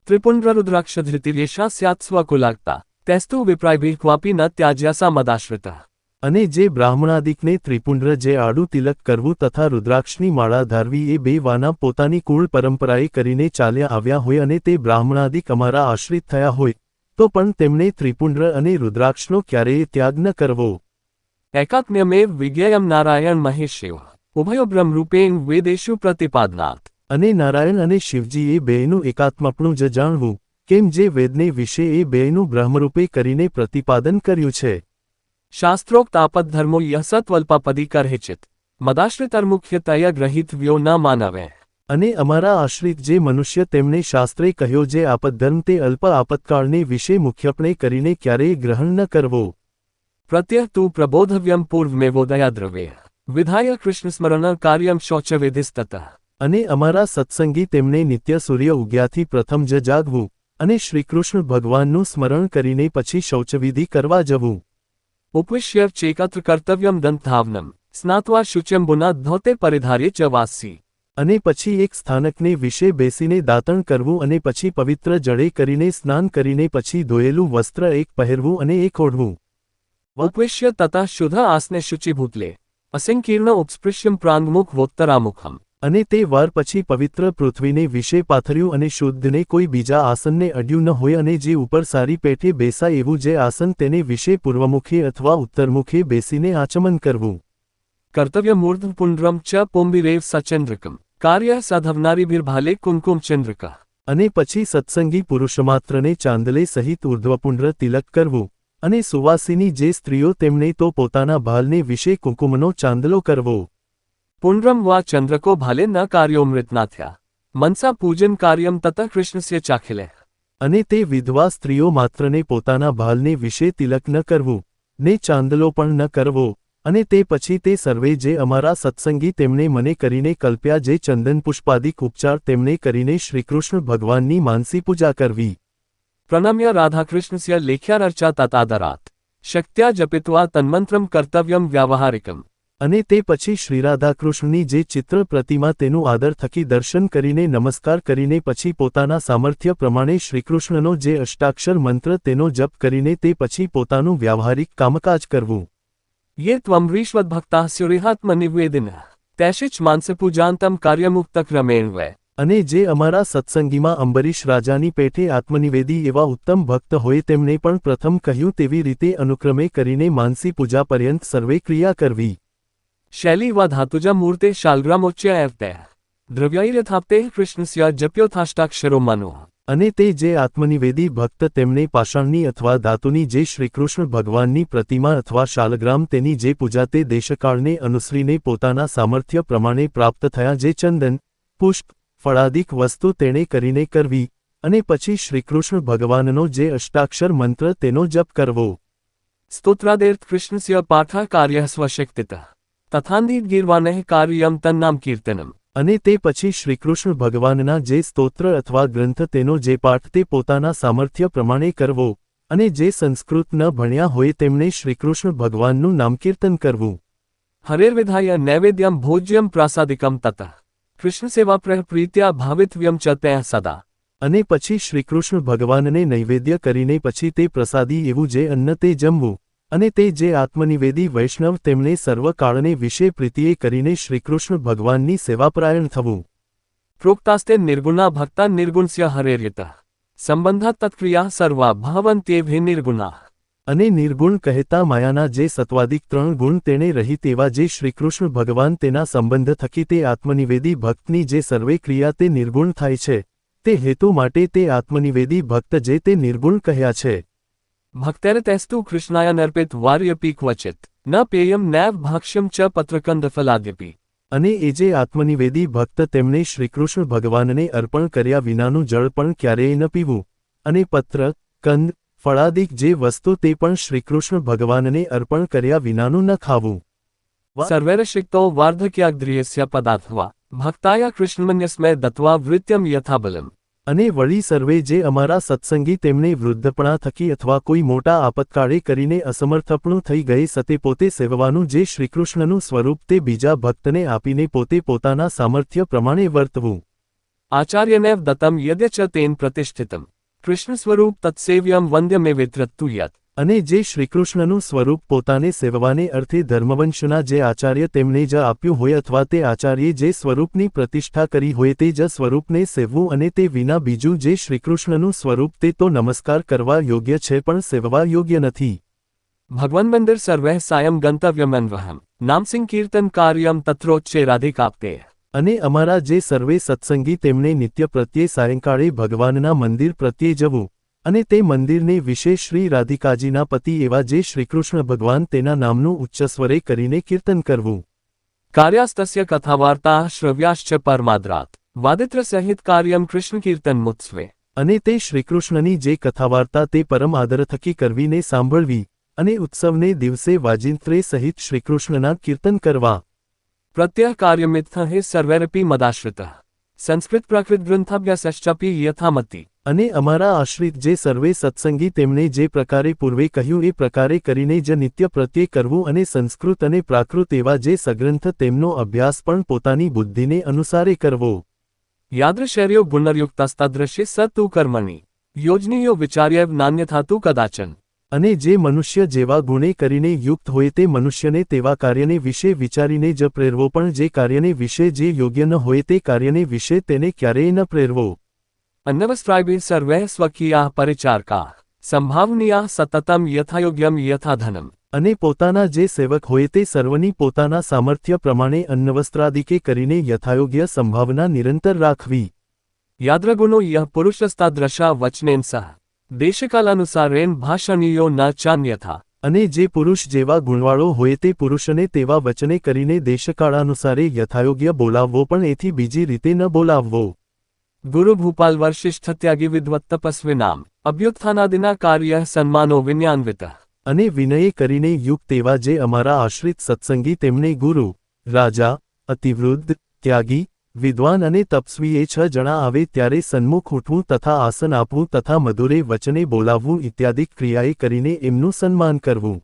ત્રિપુંડ્રરુદ્રાક્ષધૃતિર્યેષા સ્યાત સ્વકુલાગતા તેસ્તુ વિપ્રાયભિઃ ક્વાપી ન ત્યાજ્યાસા મદાશ્રિતા. અને જે બ્રાહ્મણાદિકને ત્રિપુંડ્ર જે આડું તિલક કરવું તથા રુદ્રાક્ષની માળા ધારવી એ બે વાના પોતાની કુળ પરંપરાએ કરીને ચાલ્યા આવ્યા હોય અને તે બ્રાહ્મણાદિક અમારા આશ્રિત થયા હોય, તો પણ તેમણે ત્રિપુંડ્ર અને રુદ્રાક્ષનો ક્યારેય ત્યાગ ન કરવો. એકાત્મ્યમેવ વિજ્ઞેયમ નારાયણ મહેશિવ ઉભયો બ્રહ્મરૂપેણ વેદેશુ પ્રતિપાદનાત. અને નારાયણ અને શિવજી એ બેયનું એકાત્મપણું જ જાણવું, કેમ જે વેદને વિશે એ બેયનું બ્રહ્મરૂપે કરીને પ્રતિપાદન કર્યું છે. શાસ્ત્રોક્ત આપદ્ધર્મો યહ સત્વલ્પાપદી કરહિચિત મદાશ્રિતર્મુખ્યતયા ગ્રહિત વ્યો ન માનવે. અને અમારા આશ્રિત જે મનુષ્ય તેમણે શાસ્ત્રે કહ્યો જે આપદ્ધર્મ તે અલ્પ આપત્કાળને વિશે મુખ્યપણે કરીને ક્યારેય ગ્રહણ ન કરવો. પ્રત્યહ તું પ્રબોધવ્યમ પૂર્વમેવોદયાદ્રવ્ય વિધાય કૃષ્ણસ્મરણ કાર્યમ શૌચવેધિસ્તતઃ. અને અમારા સત્સંગી તેમને નિત્ય સૂર્ય ઉગ્યાથી પ્રથમ જ જાગવું, અને શ્રીકૃષ્ણ ભગવાનનું સ્મરણ કરીને પછી શૌચવિધિ કરવા જવું. उपविश्य चेकत्र कर्तव्यम दंतधावनम स्नात्वा शुच्यंबुना धोते परिधार्य च वासी. અને પછી એક સ્થાનકને વિશે બેસીને દાતણ કરવું અને પછી પવિત્ર જળે કરીને સ્નાન કરીને પછી ધોયેલું વસ્ત્ર એક પહેરવું અને એક ઓઢવું. उपविश्य ततः शुद्ध आसने शुचिभूतले असंकीर्ण उपस्पृश्यम प्रांगमुख वोत्तरामुखम. અને તે વાર પછી પવિત્ર પૃથ્વીને વિશે પાથર્યું અને શુદ્ધને કોઈ બીજા આસનને અડ્યું ન હોય અને જે ઉપર સારી પેઠે બેસાય એવું જે આસન તેને વિશે પૂર્વમુખે અથવા ઉત્તરમુખે બેસીને આચમન કરવું. कर्तव्य मूर्ध पुंड्रम च पोम्बिरेव सचंद्रकम कार्य साधवनारीभिर्भाले कुंकुम चंद्रक. અને પછી સત્સંગી પુરુષમાત્રને ચાંદલે સહિત ઉર્ધ્વપુંડ્ર તિલક કરવું. અને સુવાસિની જે સ્ત્રીઓ તેમણે તો પોતાના ભાલને વિશે કુંકુમનો ચાંદલો કરવો. पुंड्रम वा चंद्रको भाले न कार्योमृतनाथ्या मनसा पूजन कार्यम ततः कृष्णस्य चाखिले. અને તે વિધવા સ્ત્રીઓ માત્રને પોતાના ભાલને વિશે તિલક ન કરવું ને ચાંદલો પણ ન કરવો. અને તે પછી તે સર્વે જે અમારા સત્સંગી તેમણે મને કરીને કલ્પ્યા જે ચંદન પુષ્પાદિક ઉપચાર તેમણે કરીને શ્રીકૃષ્ણ ભગવાનની માનસી પૂજા કરવી. प्रणम्य राधाकृष्णस्य लेख्यार्चा ततादरात् शक्त्या जपित्वा तन्मन्त्रं कर्तव्यं व्यावहारिकम्. અને તે પછી શ્રીરાધાકૃષ્ણની જે ચિત્ર પ્રતિમા તેનું આદર થકી દર્શન કરીને નમસ્કાર કરીને પછી પોતાના સામર્થ્ય પ્રમાણે શ્રીકૃષ્ણનો જે અષ્ટાક્ષર મંત્ર તેનો જપ કરીને તે પછી પોતાનું વ્યાવહારિક કામકાજ કરવું. ये त्वमृष्वद्भक्ताः स्युरिहात्मनिवेदिनः तैशिच मानसपूजान्तं कार्यमुक्तक्रमेण वै. અને જે અમારા સત્સંગીમાં અંબરીશ રાજાની પેઠે આત્મનિવેદી એવા ઉત્તમ ભક્ત હોય તેમણે પણ પ્રથમ કહ્યું તેવી રીતે અનુક્રમે કરીને માનસી પૂજા પર્યંત સર્વે ક્રિયા કરવી. शैली व धातुजा मूर्ते शालग्रामोच्य एवते द्रव्यैर्यथाप्ते कृष्णस्य जप्योथाष्टाक्षरो मनो. અને તે જે આત્મનિવેદી ભક્ત તેમને પાષાણની અથવા ધાતુની જે શ્રીકૃષ્ણ ભગવાનની પ્રતિમા અથવા શાલગ્રામ તેની જે પૂજા તે દેશકાળને અનુસરીને પોતાના સામર્થ્ય પ્રમાણે પ્રાપ્ત થયા જે ચંદન પુષ્પ ફળાદિક વસ્તુ તેણે કરીને કરવી. અને પછી શ્રીકૃષ્ણ ભગવાનનો જે અષ્ટાક્ષર મંત્ર તેનો જપ કરવો. स्तोत्रादेर्थ कृष्णस्य पाठः कार्यः स्वशक्तितः तथान्दित गीर्वाणः कार्यं तन्नाम कीर्तनम्. અને તે પછી શ્રીકૃષ્ણ ભગવાનના જે સ્તોત્ર અથવા ગ્રંથ તેનો જે પાઠ તે પોતાના સામર્થ્ય પ્રમાણે કરવો. અને જે સંસ્કૃત ન ભણ્યા હોય તેમણે શ્રીકૃષ્ણ ભગવાનનું નામકીર્તન કરવું. हरेर्विधाय नैवेद्यं भोज्यं प्रासादिकं ततः कृष्णसेवाप्रः प्रीत्या भावितव्यं च तैः सदा. અને પછી શ્રીકૃષ્ણ ભગવાનને નૈવેદ્ય કરીને પછી તે પ્રસાદી એવું જે અન્ન તે જમવું. અને તે જે આત્મનિવેદી વૈષ્ણવ તેમણે સર્વકાળને વિશે પ્રીતિએ કરીને શ્રીકૃષ્ણ ભગવાનની સેવાપરાયણ થવું. प्रोक्तास्ते निर्गुणा भक्ता निर्गुणस्य हरेर्यतः संबंधा तत्क्रिया सर्वा भवन्त्येव निर्गुणाः. અને નિર્ગુણ કહેતા માયાના જે સત્વાદિક 3 ગુણ તેણે રહિત એવા જે શ્રીકૃષ્ણ ભગવાન તેના સંબંધ થકી તે આત્મનિવેદી ભક્તની જે સર્વે ક્રિયા તે નિર્ગુણ થાય છે તે હેતુ માટે તે આત્મનિવેદી ભક્ત જે તે નિર્ગુણ કહ્યા છે. भक्तेरतेस्तु कृष्णाय नर्पित वार्यपि क्वचित् न पेयं नैव भाक्ष्यं च पत्रकंदफलाद्यपि. અને એ જે આત્મનિવેદી ભક્ત તેમણે શ્રીકૃષ્ણ ભગવાનને અર્પણ કર્યા વિનાનું જળ પણ ક્યારેય ન પીવું. અને પત્ર કંદ ફળાદિક જે વસ્તુ તે પણ શ્રીકૃષ્ણ ભગવાનને અર્પણ કર્યા વિનાનું ન ખાવું. सर्वैरशिक्तो वार्धक्याग्ध्रियस्य पदार्थवा भक्ताय कृष्णमन्यस्मै दत्वा वृत्यं यथाबलम्. અને વળી સર્વે જે અમારા સત્સંગી તેમને વૃદ્ધપણા થકી અથવા કોઈ મોટા આપતકાળે કરીને અસમર્થપણું થઈ ગયે સતે પોતે સેવવાનું જે શ્રીકૃષ્ણનું સ્વરૂપ તે બીજા ભક્તને આપીને પોતે પોતાના સામર્થ્ય પ્રમાણે વર્તવું. आचार्यनेव दत्तं यद्य च तेन प्रतिष्ठितं कृष्णस्वरूप तत्सेव्यं वन्द्यमेवेत्रत्तु यत्. અને જે શ્રીકૃષ્ણનું સ્વરૂપ પોતાને સેવવાને અર્થે ધર્મવંશના જે આચાર્ય તેમણે જ આપ્યું હોય અથવા તે આચાર્યે જે સ્વરૂપની પ્રતિષ્ઠા કરી હોય તે જ સ્વરૂપને સેવવું અને તે વિના બીજું જે શ્રીકૃષ્ણનું સ્વરૂપ તે તો નમસ્કાર કરવા યોગ્ય છે પણ સેવવા યોગ્ય નથી. भगवन् मंदिर सर्वैः सायं गन्तव्यमन्वहम् नाम संकीर्तन कार्यं तत्रोच्चे राधिकाप्ते. અને અમારા જે સર્વે સત્સંગી તેમણે નિત્ય પ્રત્યે સાયંકાળે ભગવાનના મંદિર પ્રત્યે જવું. અને તે મંદિરને વિશે શ્રી રાધિકાજીના પતિ એવા જે શ્રીકૃષ્ણ ભગવાન તેના નામનું ઉચ્ચસ્વરે કરીને કીર્તન કરવું. कार्यास्तस्य कथावार्ताः श्रव्याश्च परमाद्रात् वादित्र सहित कार्यं कृष्ण कीर्तन मुत्स्वे. અને તે શ્રીકૃષ્ણની જે કથાવાર્તા તે પરમ આદર થકી કરવીને સાંભળવી. અને ઉત્સવને દિવસે વાજિંત્રે સહિત શ્રીકૃષ્ણના કીર્તન કરવા. प्रत्यह कार्यमित्थ हि सर्वैरपि मदाश्रितः संस्कृत प्राकृत ग्रंथाभ्यासश्चापि यथामति. અને અમારા આશ્રિત જે સર્વે સત્સંગી તેમણે જે પ્રકારે પૂર્વે કહ્યું એ પ્રકારે કરીને જ નિત્ય પ્રત્યે કરવું અને સંસ્કૃત અને પ્રાકૃત એવા જે સગ્રંથ તેમનો અભ્યાસ પણ પોતાની બુદ્ધિને અનુસારે કરવો. યાદૃશર્યો ગુણર્યુક્તસ્તદૃશ્ય સતુ કર્મણિ યોજનીયો વિચાર્ય નાન્યથાતુ કદાચન. અને જે મનુષ્ય જેવા ગુણે કરીને યુક્ત હોય તે મનુષ્યને તેવા કાર્યને વિશે વિચારીને જ પ્રેરવો, પણ જે કાર્યને વિશે જે યોગ્ય ન હોય તે કાર્યને વિશે તેને ક્યારેય ન પ્રેરવો. અન્નવસ્ત્રાભિ સર્વે સ્વકીયા પરિચારકા સંભાવનીયા સતતમ યથાયોગ્યમ યથાધનમ. અને પોતાના જે સેવક હોય તે સર્વની પોતાના સામર્થ્ય પ્રમાણે અન્નવસ્ત્રાદિકે કરીને યથાયોગ્ય સંભાવના નિરંતર રાખવી. યાદ્રગુણો યહ પુરુષસ્તાદ્રશા વચનેન સહ દેશકાલાનુસારેણ ભાષણીયો ન ચાન્યથા. અને જે પુરુષ જેવા ગુણવાળો હોય તે પુરુષને તેવા વચને કરીને દેશકાળાનુસારે યથાયોગ્ય બોલાવવો, પણ એથી બીજી રીતે ન બોલાવવો. ગુરુ ભૂપાલ વર્ષિષ્ઠત્યાગી વિદ્વત તપસ્વીનામ અભ્યુત્થાનાદિના કાર્ય સન્માનો વિન્યાન્વિત. અને વિનયે કરીને યુક્ત એવા જે અમારા આશ્રિત સત્સંગી તેમને ગુરુ, રાજા, અતિવૃદ્ધ, ત્યાગી, વિદ્વાન અને તપસ્વી એ 6 જણા આવે ત્યારે સન્મુખ ઉઠવું તથા આસન આપવું તથા મધુરે વચને બોલાવવું ઇત્યાદિ ક્રિયાએ કરીને એમનું સન્માન કરવું.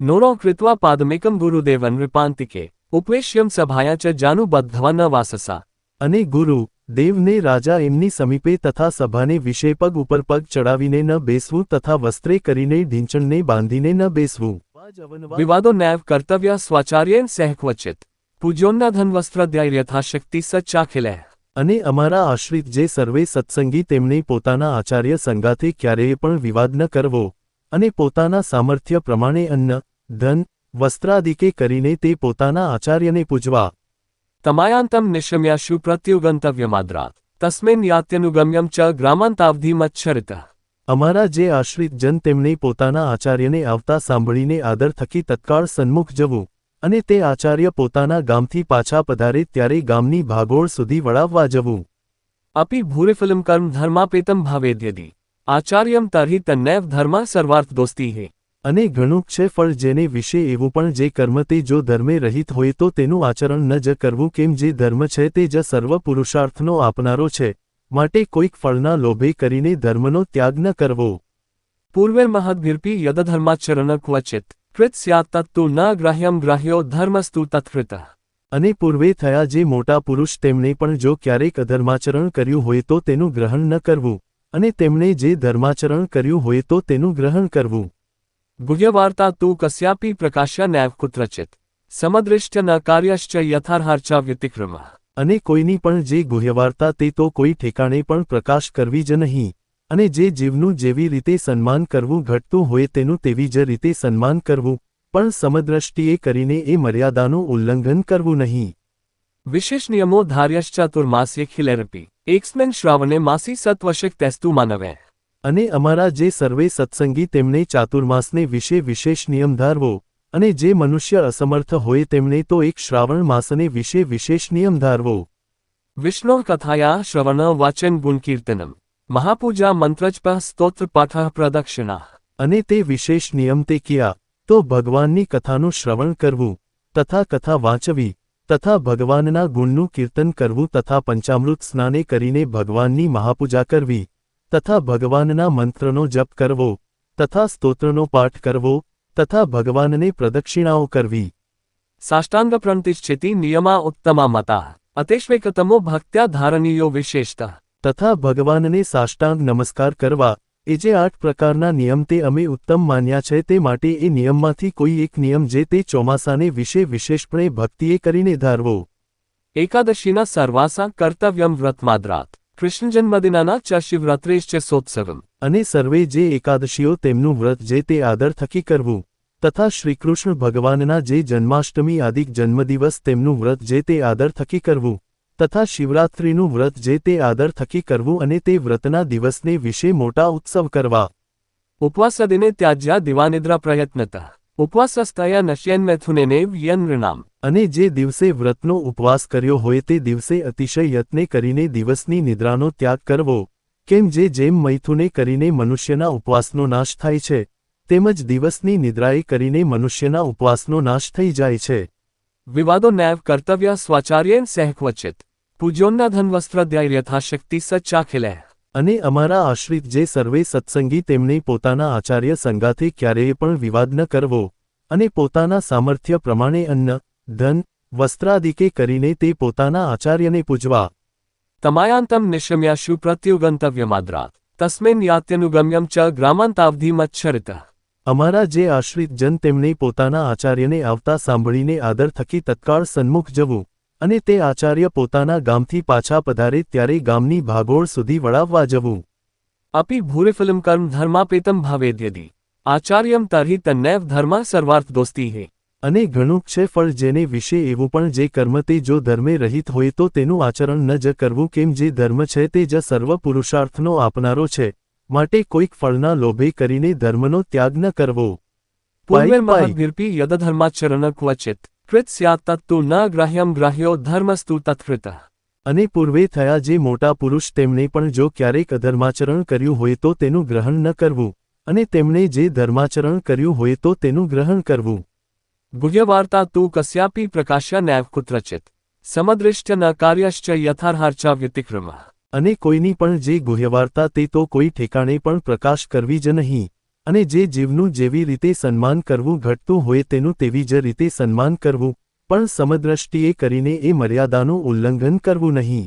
નોરો કૃત્વા પાદમેકમ ગુરુદેવન નૃપાંતિકે ઉપવેશ્યમ સભાયા ચ જાનુબદ્ધવા ન વાસસા. અને ગુરુ, દેવને રાજા એમની સમીપે તથા સભાને વિશે પગ ઉપર પગ ચડાવીને ન બેસવું તથા વસ્ત્રે કરીને ઢીંચણને બાંધીને ન બેસવું. વિવાદો નૈવ કર્તવ્ય સ્વાચાર્યેન સહક્વચિત પૂજ્યોન્ના ધનવસ્ત્રાધ્યાય યથાશક્તિ સચ્ચાખિલે. અને અમારા આશ્રિત જે સર્વે સત્સંગી તેમણે પોતાના આચાર્ય સંગાથે ક્યારેય પણ વિવાદ ન કરવો, અને પોતાના સામર્થ્ય પ્રમાણે અન્ન, ધન, વસ્ત્રાદિકે કરીને તે પોતાના આચાર્યને પૂજવા. તમાયાંતમ નિશમ્યાશુ પ્રત્યુગંતવ્યમાદ્રાત તસ્મેન યાત્યનુગમ્યમ ચ ગ્રામાંતાવધિમચ્છરિત. અમારા જે આશ્રિત જન તેમણે પોતાના આચાર્યને આવતા સાંભળીને આદર થકી તત્કાળ સન્મુખ જવું, અને તે આચાર્ય પોતાના ગામથી પાછા પધારે ત્યારે ગામની ભાગોળ સુધી વળાવવા જવું. અપિ ભૂરિફલમ કર્મ ધર્માપેતમ ભાવેદ્યદિ આચાર્યમ તર્હિ તન્નૈવ ધર્મા સર્વાર્થ દોસ્તી હે. અને ઘણું છે ફળ જેને વિશે એવું પણ જે કર્મ તે જો ધર્મે રહિત હોય તો તેનું આચરણ ન જ કરવું, કેમ જે ધર્મ છે તે જ સર્વ પુરુષાર્થનો આપનારો છે, માટે કોઈક ફળના લોભે કરીને ધર્મનો ત્યાગ ન કરવો. પૂર્વૈર્મહદ્ભિરપી યદધર્માચરણ ક્વચિત કૃત સ્યાત્ તત્તુ ન ગ્રાહ્યમ ગ્રાહ્યો ધર્મસ્તુ તત્કૃતઃ. અને પૂર્વે થયા જે મોટા પુરુષ તેમણે પણ જો ક્યારેક અધર્માચરણ કર્યું હોય તો તેનું ગ્રહણ ન કરવું, અને તેમણે જે ધર્માચરણ કર્યું હોય તો તેનું ગ્રહણ કરવું. ગુહ્યવાર્તા તું કસ્યાપી પ્રકાશ્ય નૈવ કુત્રચિત સમદૃષ્ટ્ય ન કાર્યશ્ચ યથાર્હાર્ચા વ્યતિક્રમ. અને કોઈની પણ જે ગુહ્યવાર્તા તે તો કોઈ ઠેકાણે પણ પ્રકાશ કરવી જ નહીં, અને જે જીવનું જેવી રીતે સન્માન કરવું ઘટતું હોય તેનું તેવી જ રીતે સન્માન કરવું, પણ સમદ્રષ્ટિએ કરીને એ મર્યાદાનું ઉલ્લંઘન કરવું નહીં. વિશેષ નિયમો ધાર્યશ્ચાતુર્માસ્ય ખિલેરપી એક્સ્મેન શ્રાવણે માસી સત્વશક તેસ્તુ માનવે. અને અમારા જે સર્વે સત્સંગી તેમણે ચાતુર્માસને વિશે વિશેષ નિયમ ધારવો, અને જે મનુષ્ય અસમર્થ હોય તેમણે તો એક શ્રાવણ માસને વિશે વિશેષ નિયમ ધારવો. વિષ્ણુ કથાયા શ્રવણ વાચન ગુણકીર્તનમ મહાપૂજા મંત્રજપ સ્તોત્ર પાઠ પ્રદક્ષિણા. અને તે વિશેષ નિયમ તે કિયા તો ભગવાનની કથાનું શ્રવણ કરવું, તથા કથા વાંચવી, તથા ભગવાનના ગુણનું કીર્તન કરવું, તથા પંચામૃત સ્નાને કરીને ભગવાનની મહાપૂજા કરવી, તથા ભગવાનના મંત્રનો જપ કરવો, તથા સ્તોત્રનો પાઠ કરવો, તથા ભગવાનને પ્રદક્ષિણાઓ કરવી. સાષ્ટાંગ પ્રણતિશ્ચેતિ નિયમા ઉત્તમા મતા અતેશ્વૈકતમો ભક્ત્યા ધારણીયો વિશેષતઃ. તથા ભગવાનને સાષ્ટાંગ નમસ્કાર કરવા એ જે 8 પ્રકારના નિયમ તે અમે ઉત્તમ માન્યા છે, તે માટે એ નિયમમાંથી કોઈ એક નિયમ જે તે ચોમાસાને વિશે વિશેષપણે ભક્તિએ કરીને ધારવો. એકાદશીના સર્વાસા કર્તવ્યમ વ્રતમાદ્રાત કૃષ્ણ જન્મદિનાના ચ શિવરાત્રેશ્ચ સોત્સવમ. અને સર્વે જે એકાદશીઓ તેમનું વ્રત જે તે આદર થકી કરવું, તથા શ્રીકૃષ્ણ ભગવાનના જે જન્માષ્ટમી આદિક જન્મદિવસ તેમનું વ્રત જે તે આદર થકી કરવું, તથા શિવરાત્રિનું વ્રત જે તે આદર થકી કરવું, અને તે વ્રતના દિવસને વિશે મોટા ઉત્સવ કરવા. ઉપવાસદિને ત્યાજ્યા દિવાનિદ્રા પ્રયત્નતઃ ઉપવાસસ્તયા નશ્યન્મૈથુનેનેવ યનૃણામ. અને જે દિવસે વ્રતનો ઉપવાસ કર્યો હોય તે દિવસે અતિશય યત્ને કરીને દિવસની નિદ્રાનો ત્યાગ કરવો, કેમ જેમ મૈથુને કરીને મનુષ્યના ઉપવાસનો નાશ થાય છે, તેમજ દિવસની નિદ્રાએ કરીને મનુષ્યના ઉપવાસનો નાશ થઈ જાય છે. વિવાદો નૈવ કર્તવ્ય સ્વાચાર્યેન સહક્વચિત પૂજ્યોન્ના ધનવસ્ત્રાધ્યાય યથાશક્તિ સચ્ચાખિલે. અને અમારા આશ્રિત જે સર્વે સત્સંગી તેમને પોતાના આચાર્ય સંગાથે ક્યારેય પણ વિવાદ ન કરવો, અને પોતાના સામર્થ્ય પ્રમાણે અન્ન, ધન, વસ્ત્રાદિકે કરીને તે પોતાના આચાર્યને પૂજવા. તમાયાંતમ નિશમ્યાશુ પ્રત્યુગંતવ્યમાદ્રાત તસ્મિન યાત્યનુગમ્યમ ચ ગ્રામાંતાવધિમચ્છરિતઃ. અમારા જે આશ્રિત જન તેમને પોતાના આચાર્યને આવતા સાંભળીને આદર થકી તત્કાળ સન્મુખ જવું, અને તે આચાર્ય પોતાના ગામથી પાછા પધારે ત્યારે ગામની ભાગોળ સુધી વળાવવા જવું. અપિ ભૂરિફલમ કર્મ ધર્માપેતમ ભાવેદ્યદિ આચાર્યમ તર્હિ તન્નૈવ ધર્મા સર્વાર્થ દોસ્તિઃ. અને ઘણું છે ફળ જેને વિશે એવું પણ જે કર્મ તે જો ધર્મે રહિત હોય તો તેનું આચરણ ન જ કરવું, કેમ જે ધર્મ છે તે જ સર્વ પુરુષાર્થનો આપનારો છે, માટે કોઈક ફળના લોભે કરીને ધર્મનો ત્યાગ ન કરવો. પૂર્વૈર્મહદ્ભિરપી યદધર્માચરણ ક્વચિત કૃત સ્યાત્ તત્તુ ન ગ્રાહ્યમ ગ્રાહ્યો ધર્મસ્તુ તત્કૃતઃ. અને પૂર્વે થયા જે મોટા પુરુષ તેમણે પણ જો ક્યારેક અધર્માચરણ કર્યું હોય તો તેનું ગ્રહણ ન કરવું, અને તેમણે જે ધર્માચરણ કર્યું હોય તો તેનું ગ્રહણ કરવું. ગુહ્યવાર્તા તું કસ્યાપી પ્રકાશ્ય નૈવ કુત્રચિત સમદૃશ્ચ ન કાર્યશ્ચ યથાર્હાર્ચા વ્યતિક્રમઃ. અને કોઈની પણ જે ગુહ્યવાર્તા તે તો કોઈ ઠેકાણે પણ પ્રકાશ કરવી જ નહીં, અને જે જીવનું જેવી રીતે સન્માન કરવું ઘટતું હોય તેનું તેવી જ રીતે સન્માન કરવું, પણ સમદ્રષ્ટિએ કરીને એ મર્યાદાનું ઉલ્લંઘન કરવું નહીં.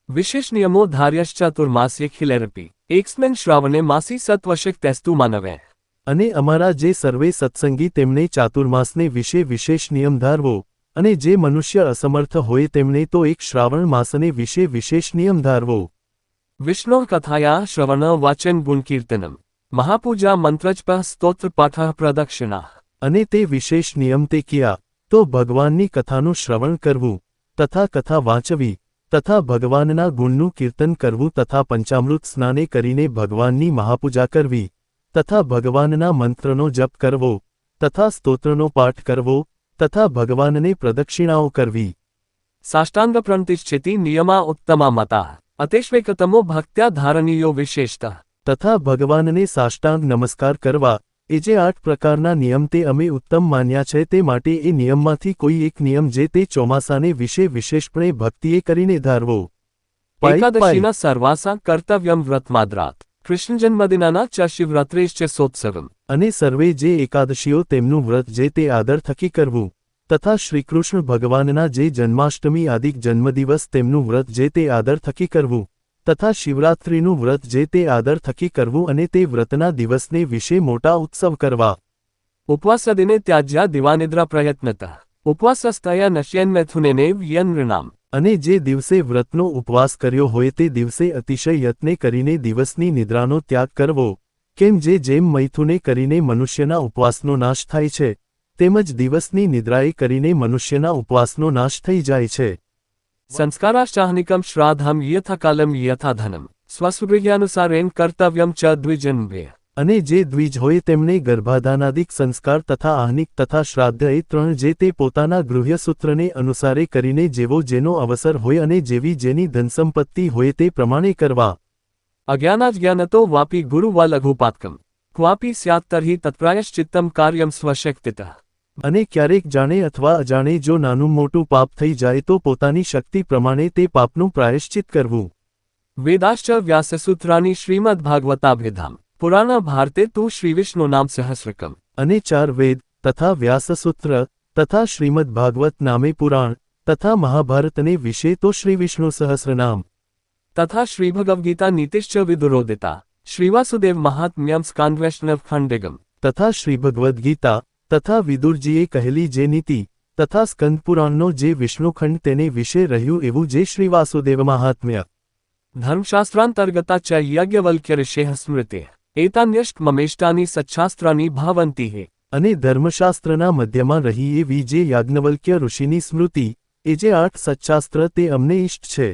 વિશેષ નિયમો ધાર્યશ્ચાતુર્માસ્યે ખિલેરપી એક્સ્મેન શ્રાવણે માસી સત્વશક તેસ્તુ માનવે. અને અમારા જે સર્વે સત્સંગી તેમણે ચાતુર્માસને વિશે વિશેષ નિયમ ધારવો, અને જે મનુષ્ય અસમર્થ હોય તેમણે તો એક શ્રાવણ માસને વિશે વિશેષ નિયમ ધારવો. વિષ્ણો કથાયા શ્રવણ વાચન ગુણકીર્તનમ મહાપૂજા મંત્રજપ સ્તોત્ર પાઠ પ્રદક્ષિણા. અને તે વિશેષ નિયમ તે કિયા તો ભગવાનની કથાનું શ્રવણ કરવું, તથા કથા વાંચવી, તથા ભગવાનના ગુણનું કીર્તન કરવું, તથા પંચામૃત સ્નાને કરીને ભગવાનની મહાપૂજા કરવી, તથા ભગવાનના મંત્રનો જપ કરવો, તથા સ્તોત્રનો પાઠ કરવો, તથા ભગવાનને પ્રદક્ષિણાઓ કરવી. સાષ્ટાંગ પ્રણતિશ્ચેતિ નિયમા ઉત્તમા મતા અતેષ્વેકતમો ભક્ત્યા ધારણીયો વિશેષતઃ. તથા ભગવાનને સાષ્ટાંગ નમસ્કાર કરવા, એ જે 8 પ્રકારના નિયમ તે અમે ઉત્તમ માન્યા છે, તે માટે એ નિયમમાંથી કોઈ એક નિયમ જે તે ચોમાસાને વિશે વિશેષપણે ભક્તિએ કરીને ધારવો. એકાદશીના સર્વાસા કર્તવ્યમ વ્રતમાદ્રાત કૃષ્ણ જન્મદિનાના ચ શિવરાત્રેશ્ચ સોત્સવમ. અને સર્વે જે એકાદશીઓ તેમનું વ્રત જે તે આદર થકી કરવું, તથા શ્રીકૃષ્ણ ભગવાનના જે જન્માષ્ટમી આદિક જન્મદિવસ તેમનું વ્રત જે તે આદર થકી કરવું, તથા શિવરાત્રિનું વ્રત જે તે આદર થકી કરવું, અને તે વ્રતના દિવસને વિશે મોટા ઉત્સવ કરવા. ઉપવાસદિને ત્યાજ્યા દિવાનિદ્રા પ્રયત્નતઃ ઉપવાસસ્તયા નશ્યન્મૈથુનેનેવ યનૃણામ. અને જે દિવસે વ્રતનો ઉપવાસ કર્યો હોય તે દિવસે અતિશય યત્ને કરીને દિવસની નિદ્રાનો ત્યાગ કરવો, કેમ જેમ મૈથુને કરીને મનુષ્યના ઉપવાસનો નાશ થાય છે, તેમજ દિવસની નિદ્રાએ કરીને મનુષ્યના ઉપવાસનો નાશ થઈ જાય છે. સંસ્કારાશ્ચાહનિકમ શ્રાદ્ધમ યથાકાલમ યથાધનમ સ્વસ્વગૃહ્યાનુસારેણ કર્તવ્યમ ચ દ્વિજન્ભ્ય. અને જે દ્વિજ હોય તેમણે ગર્ભાધાનાદિક સંસ્કાર તથા આહનિક તથા શ્રાદ્ધ એ 3 જે તે પોતાના ગૃહ્યસૂત્રને અનુસારે કરીને જેવો જેનો અવસર હોય અને જેવી જેની ધનસંપત્તિ હોય તે પ્રમાણે કરવા. અજ્ઞાનાજ્ઞાનતો વાપી ગુરુ વા લઘુપાતકમ ક્વાપી સ્યાત્ તર્હિ તત્પ્રાયશ્ચિત્તમ કાર્યમ સ્વશક્તિતઃ. અને ક્યારેક જાણે અથવા અજાણે જો નાનું મોટું પાપ થઈ જાય તો પોતાની શક્તિ પ્રમાણે તે પાપનું પ્રાયશ્ચિત કરવું. વેદાશ્ચ વ્યાસસૂત્રાની શ્રીમદ્ભાગવતાભ્યધામ પુરાણ ભારતે તું શ્રીવિષ્ણુ નામ સહસ્રકમ. અને 4 વેદ તથા વ્યાસસૂત્ર તથા શ્રીમદ્ ભાગવત નામે પુરાણ તથા મહાભારતને વિશે તો શ્રીવિષ્ણુ સહસ્રનામ. તથા શ્રીભગવદ્ગીતા નીતિશ્ચ વિદુરોદિતા શ્રીવાસુદેવ મહાત્મ્યમ સ્કાન્વૈષ્ણવ ખંડેગમ. તથા શ્રીભગવદ્ ગીતા તથા વિદુરજીએ કહેલી જે નીતિ તથા સ્કંદપુરાણનો જે વિષ્ણુખંડ તેને વિશે રહ્યું એવું જે શ્રીવાસુદેવ મહાત્મ્ય. ધર્મશાસ્ત્રાંતર્ગતા ચ યજ્ઞવલ્ક્ય ઋષેઃ સ્મૃતે એતાન્યષ્ટ મમેષ્ટાની સચ્છાસ્ત્રાની ભાવંતી. અને ધર્મશાસ્ત્રના મધ્યમાં રહી એવી જે યાજ્ઞવલ્ક્ય ઋષિની સ્મૃતિ એ જે 8 સચ્ચાસ્ત્ર તે અમને ઇષ્ટ છે.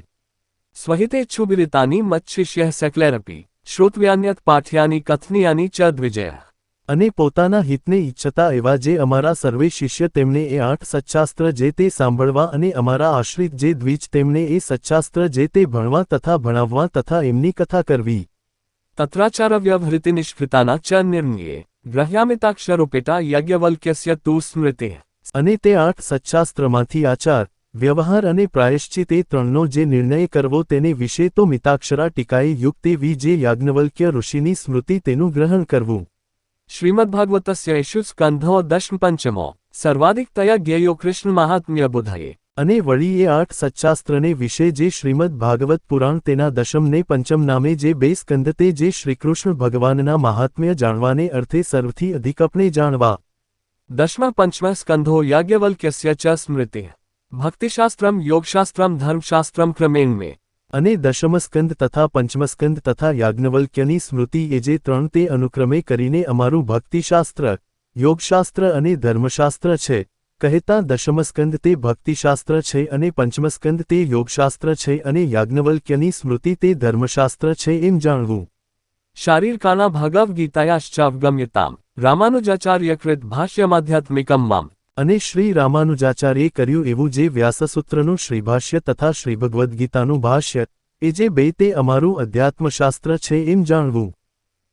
સ્વહિતેચ્છુબિરિતાની મચ્શિષ્યઃ સકલૈરપી શ્રોતવ્યાન્યત પાઠ્યાની કથનીયાની ચ દ્વિજય. અને પોતાના હિતને ઈચ્છતા એવા જે અમારા સર્વે શિષ્ય તેમણે એ 8 સચ્ચાસ્ત્ર જે તે સાંભળવા, અને અમારા આશ્રિત જે દ્વિજ તેમણે એ સચ્ચાસ્ત્ર જે તે ભણવા તથા ભણાવવા તથા એમની કથા કરવી. તત્રાચારવ્યવહૃતિ નિષ્કૃતાના ચ નિર્ણયે ગ્રહ્યામિતાક્ષરોપેટા યજ્ઞવલ્ક્યસ્ય તુ સ્મૃતે. અને તે 8 સચ્ચાસ્ત્રમાંથી આચાર વ્યવહાર અને પ્રાયશ્ચિત એ ત્રણનો જે નિર્ણય કરવો તેને વિશે તો મિતાક્ષરા ટીકાએ યુક્ત એવી જે યાજ્ઞવલ્ક્ય ઋષિની સ્મૃતિ તેનું ગ્રહણ કરવું. શ્રીમદ્ભાગવતસ્ય એષુ સ્કંધો દશમ સર્વાધિકતયા જ્ઞેયો કૃષ્ણ મહાત્મ્ય બુધયે. અને વળી એ 8 સચ્ચાસ્ત્રને વિશે જે શ્રીમદ્ ભાગવત પુરાણ તેના દશમ ને પંચમ નામે જે 2 સ્કંદ તે જે શ્રીકૃષ્ણ ભગવાનના મહાત્મ્ય જાણવાને અર્થે સર્વથી અધિક આપણે જાણવા. દશમા પંચમા સ્કંધો યાજ્ઞવલ્ક્યસ્ય ચ સ્મૃતિ ભક્તિશાસ્ત્રમ યોગશાસ્ત્રમ ધર્મશાસ્ત્રમ ક્રમેણ મે. અને દશમસ્કંદ તથા પંચમસ્કંદ તથા યાજ્ઞવલ્ક્યની સ્મૃતિ એ જે 3 તે અનુક્રમે કરીને અમારું ભક્તિશાસ્ત્ર યોગશાસ્ત્ર અને ધર્મશાસ્ત્ર છે. કહેતા દશમસ્કંદ તે ભક્તિશાસ્ત્ર છે અને પંચમસ્કંદ તે યોગશાસ્ત્ર છે અને યાજ્ઞવલ્ક્યની સ્મૃતિ તે ધર્મશાસ્ત્ર છે એમ જાણવું. શારીરકાના ભગવ ગીતાયાશ્ચાવગમ્યતામ રામાનુજાચાર્યકૃત ભાષ્યમાધ્યાત્મિકમ મામ. અને શ્રી રામાનુજાચાર્યે કર્યું એવું જે વ્યાસસૂત્રનું શ્રીભાષ્ય તથા શ્રીભગવદ્ગીતાનું ભાષ્ય એ જે 2 તે અમારું અધ્યાત્મશાસ્ત્ર છે એમ જાણવું.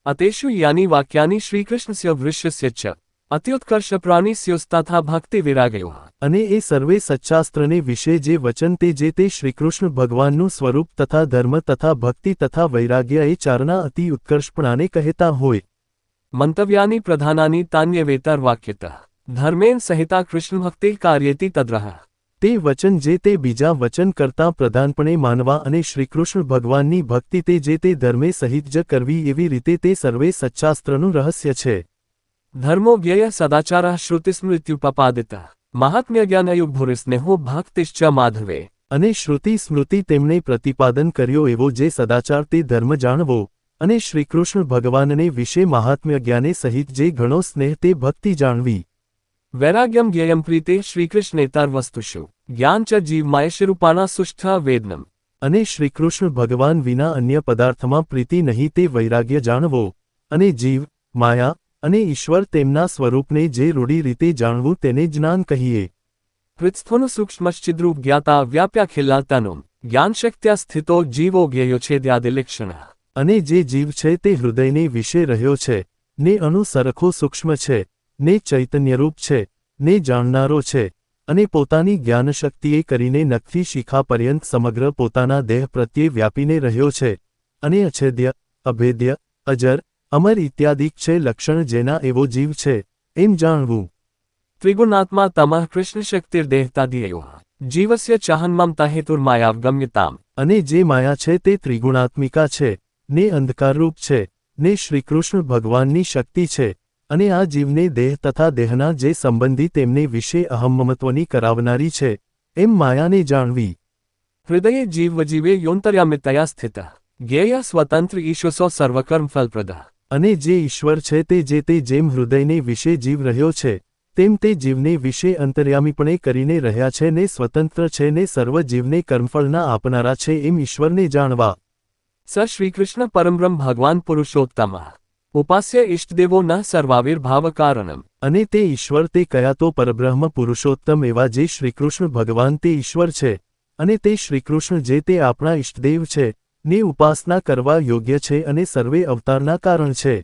અતેષુ યાની વાક્યાની શ્રીકૃષ્ણસ્ય વૃષ્યસ્ય ચ અત્યુત્કર્ષપ્રાણીસ્યોસ્તથા ભક્તિ વિરાગયો. અને એ સર્વે સચ્ચાસ્ત્રને વિશે જે વચન તે જે તે શ્રીકૃષ્ણ ભગવાનનું સ્વરૂપ તથા ધર્મ તથા ભક્તિ તથા વૈરાગ્ય એ ચારના અતિ ઉત્કર્ષપણાને કહેતા હોય. મંતવ્યાની પ્રધાનાની તાન્યવેતર વાક્યતઃ ધર્મેન સહિતા કૃષ્ણભક્તિ કાર્યેતિ તદ્રહ. તે વચન જે તે બીજા વચન કરતાં પ્રધાનપણે માનવા અને શ્રીકૃષ્ણ ભગવાનની ભક્તિ તે જે તે ધર્મે સહિત જ કરવી એવી રીતે તે સર્વે સચ્ચાસ્ત્રનું રહસ્ય છે. ધર્મો વ્યય સદાચારઃ શ્રુતિસ્મૃત્યુપપાદિતઃ મહાત્મ્યજ્ઞાનયુગ્ભુરિસ્નેહો ભક્તિશ્ચ માધવે. અને શ્રુતિ સ્મૃતિ તેમણે પ્રતિપાદન કર્યો એવો જે સદાચાર તે ધર્મ જાણવો અને શ્રીકૃષ્ણ ભગવાનને વિશે મહાત્મ્ય જ્ઞાને સહિત જે ઘણો સ્નેહ તે ભક્તિ જાણવી. વૈરાગ્યમ જ્ઞેયમ પ્રીતે શ્રીકૃષ્ણેતર વસ્તુષુ જ્ઞાન ચ જીવમાયશરૂપાણા સુષ્ઠ વેદનમ. અને શ્રીકૃષ્ણ ભગવાન વિના અન્ય પદાર્થમાં પ્રીતિ નહીં તે વૈરાગ્ય જાણવો અને જીવ માયા અને ઈશ્વર તેમના સ્વરૂપને જે રૂઢી રીતે જાણવું તેને જ્ઞાન કહીએ. હૃત્સ્થોનું સૂક્ષ્મશ્ચિદ્રૂપ જ્ઞાતા વ્યાપ્યાખિલાતનું જ્ઞાનશક્ત્યા સ્થિતો જીવો જ્ઞેયો છેદ્યાદિલક્ષણ. અને જે જીવ છે તે હૃદયને વિશે રહ્યો છે ને અણુ સરખો સૂક્ષ્મ છે ને ચૈતન્યરૂપ છે ને જાણનારો છે અને પોતાની જ્ઞાનશક્તિએ કરીને નખથી શિખા પર્યંત સમગ્ર પોતાના દેહ પ્રત્યે વ્યાપીને રહ્યો છે અને અછેદ્ય અભેદ્ય અજર અમર ઇત્યાદિક છે લક્ષણ જેના એવો જીવ છે એમ જાણવું. ત્રિગુણાત્મા તમઃ કૃષ્ણશક્તિર્દેહતાદિયો જીવસ્ય ચાહન્મમતા હેતુર્માયાવગમ્યતામ. અને જે માયા છે તે ત્રિગુણાત્મિકા છે ને અંધકારરૂપ છે ને શ્રીકૃષ્ણ ભગવાનની શક્તિ છે અને આ જીવને દેહ તથા દેહના જે સંબંધી તેમને વિશે અહમ્મત્વની કરાવનારી છે એમ માયાને જાણવી. હૃદયે જીવજીવે યોંતર્યામિતયા સ્થિત જ્ઞેય સ્વતંત્ર ઈશ્વસો સર્વકર્મ ફલપ્રદ. અને જે ઈશ્વર છે તે જે તે જેમ હૃદયને વિશે જીવ રહ્યો છે તેમ તે જીવને વિશે અંતર્યામીપણે કરીને રહ્યા છે ને સ્વતંત્ર છે ને સર્વ જીવને કર્મફળના આપનારા છે એમ ઈશ્વરને જાણવા. સ શ્રીકૃષ્ણ પરમબ્રહ્મ ભગવાન પુરુષોત્તમ ઉપાસ્ય ઇષ્ટદેવો ન સર્વાવિર્ભાવ કારણમ. અને તે ઈશ્વર તે કયા તો પરબ્રહ્મ પુરુષોત્તમ એવા જે શ્રીકૃષ્ણ ભગવાન તે ઈશ્વર છે અને તે શ્રીકૃષ્ણ જે તે આપણા ઇષ્ટદેવ છે ને ઉપાસના કરવા યોગ્ય છે અને સર્વે અવતારના કારણ છે.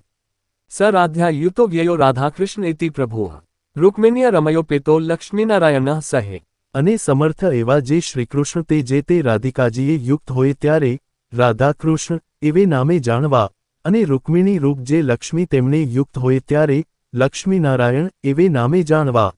સ રાધ્યાયુતો જ્ઞેયો રાધાકૃષ્ણ ઇતિ પ્રભુ રૂક્મિણ્ય રમયો પેતો લક્ષ્મીનારાયણ સહે. અને સમર્થ એવા જે શ્રીકૃષ્ણ તે જે તે રાધિકાજીએ યુક્ત હોય ત્યારે રાધાકૃષ્ણ એવે નામે જાણવા અને રૂક્મિણી રૂપ જે લક્ષ્મી તેમણે યુક્ત હોય ત્યારે લક્ષ્મીનારાયણ એવે નામે જાણવા.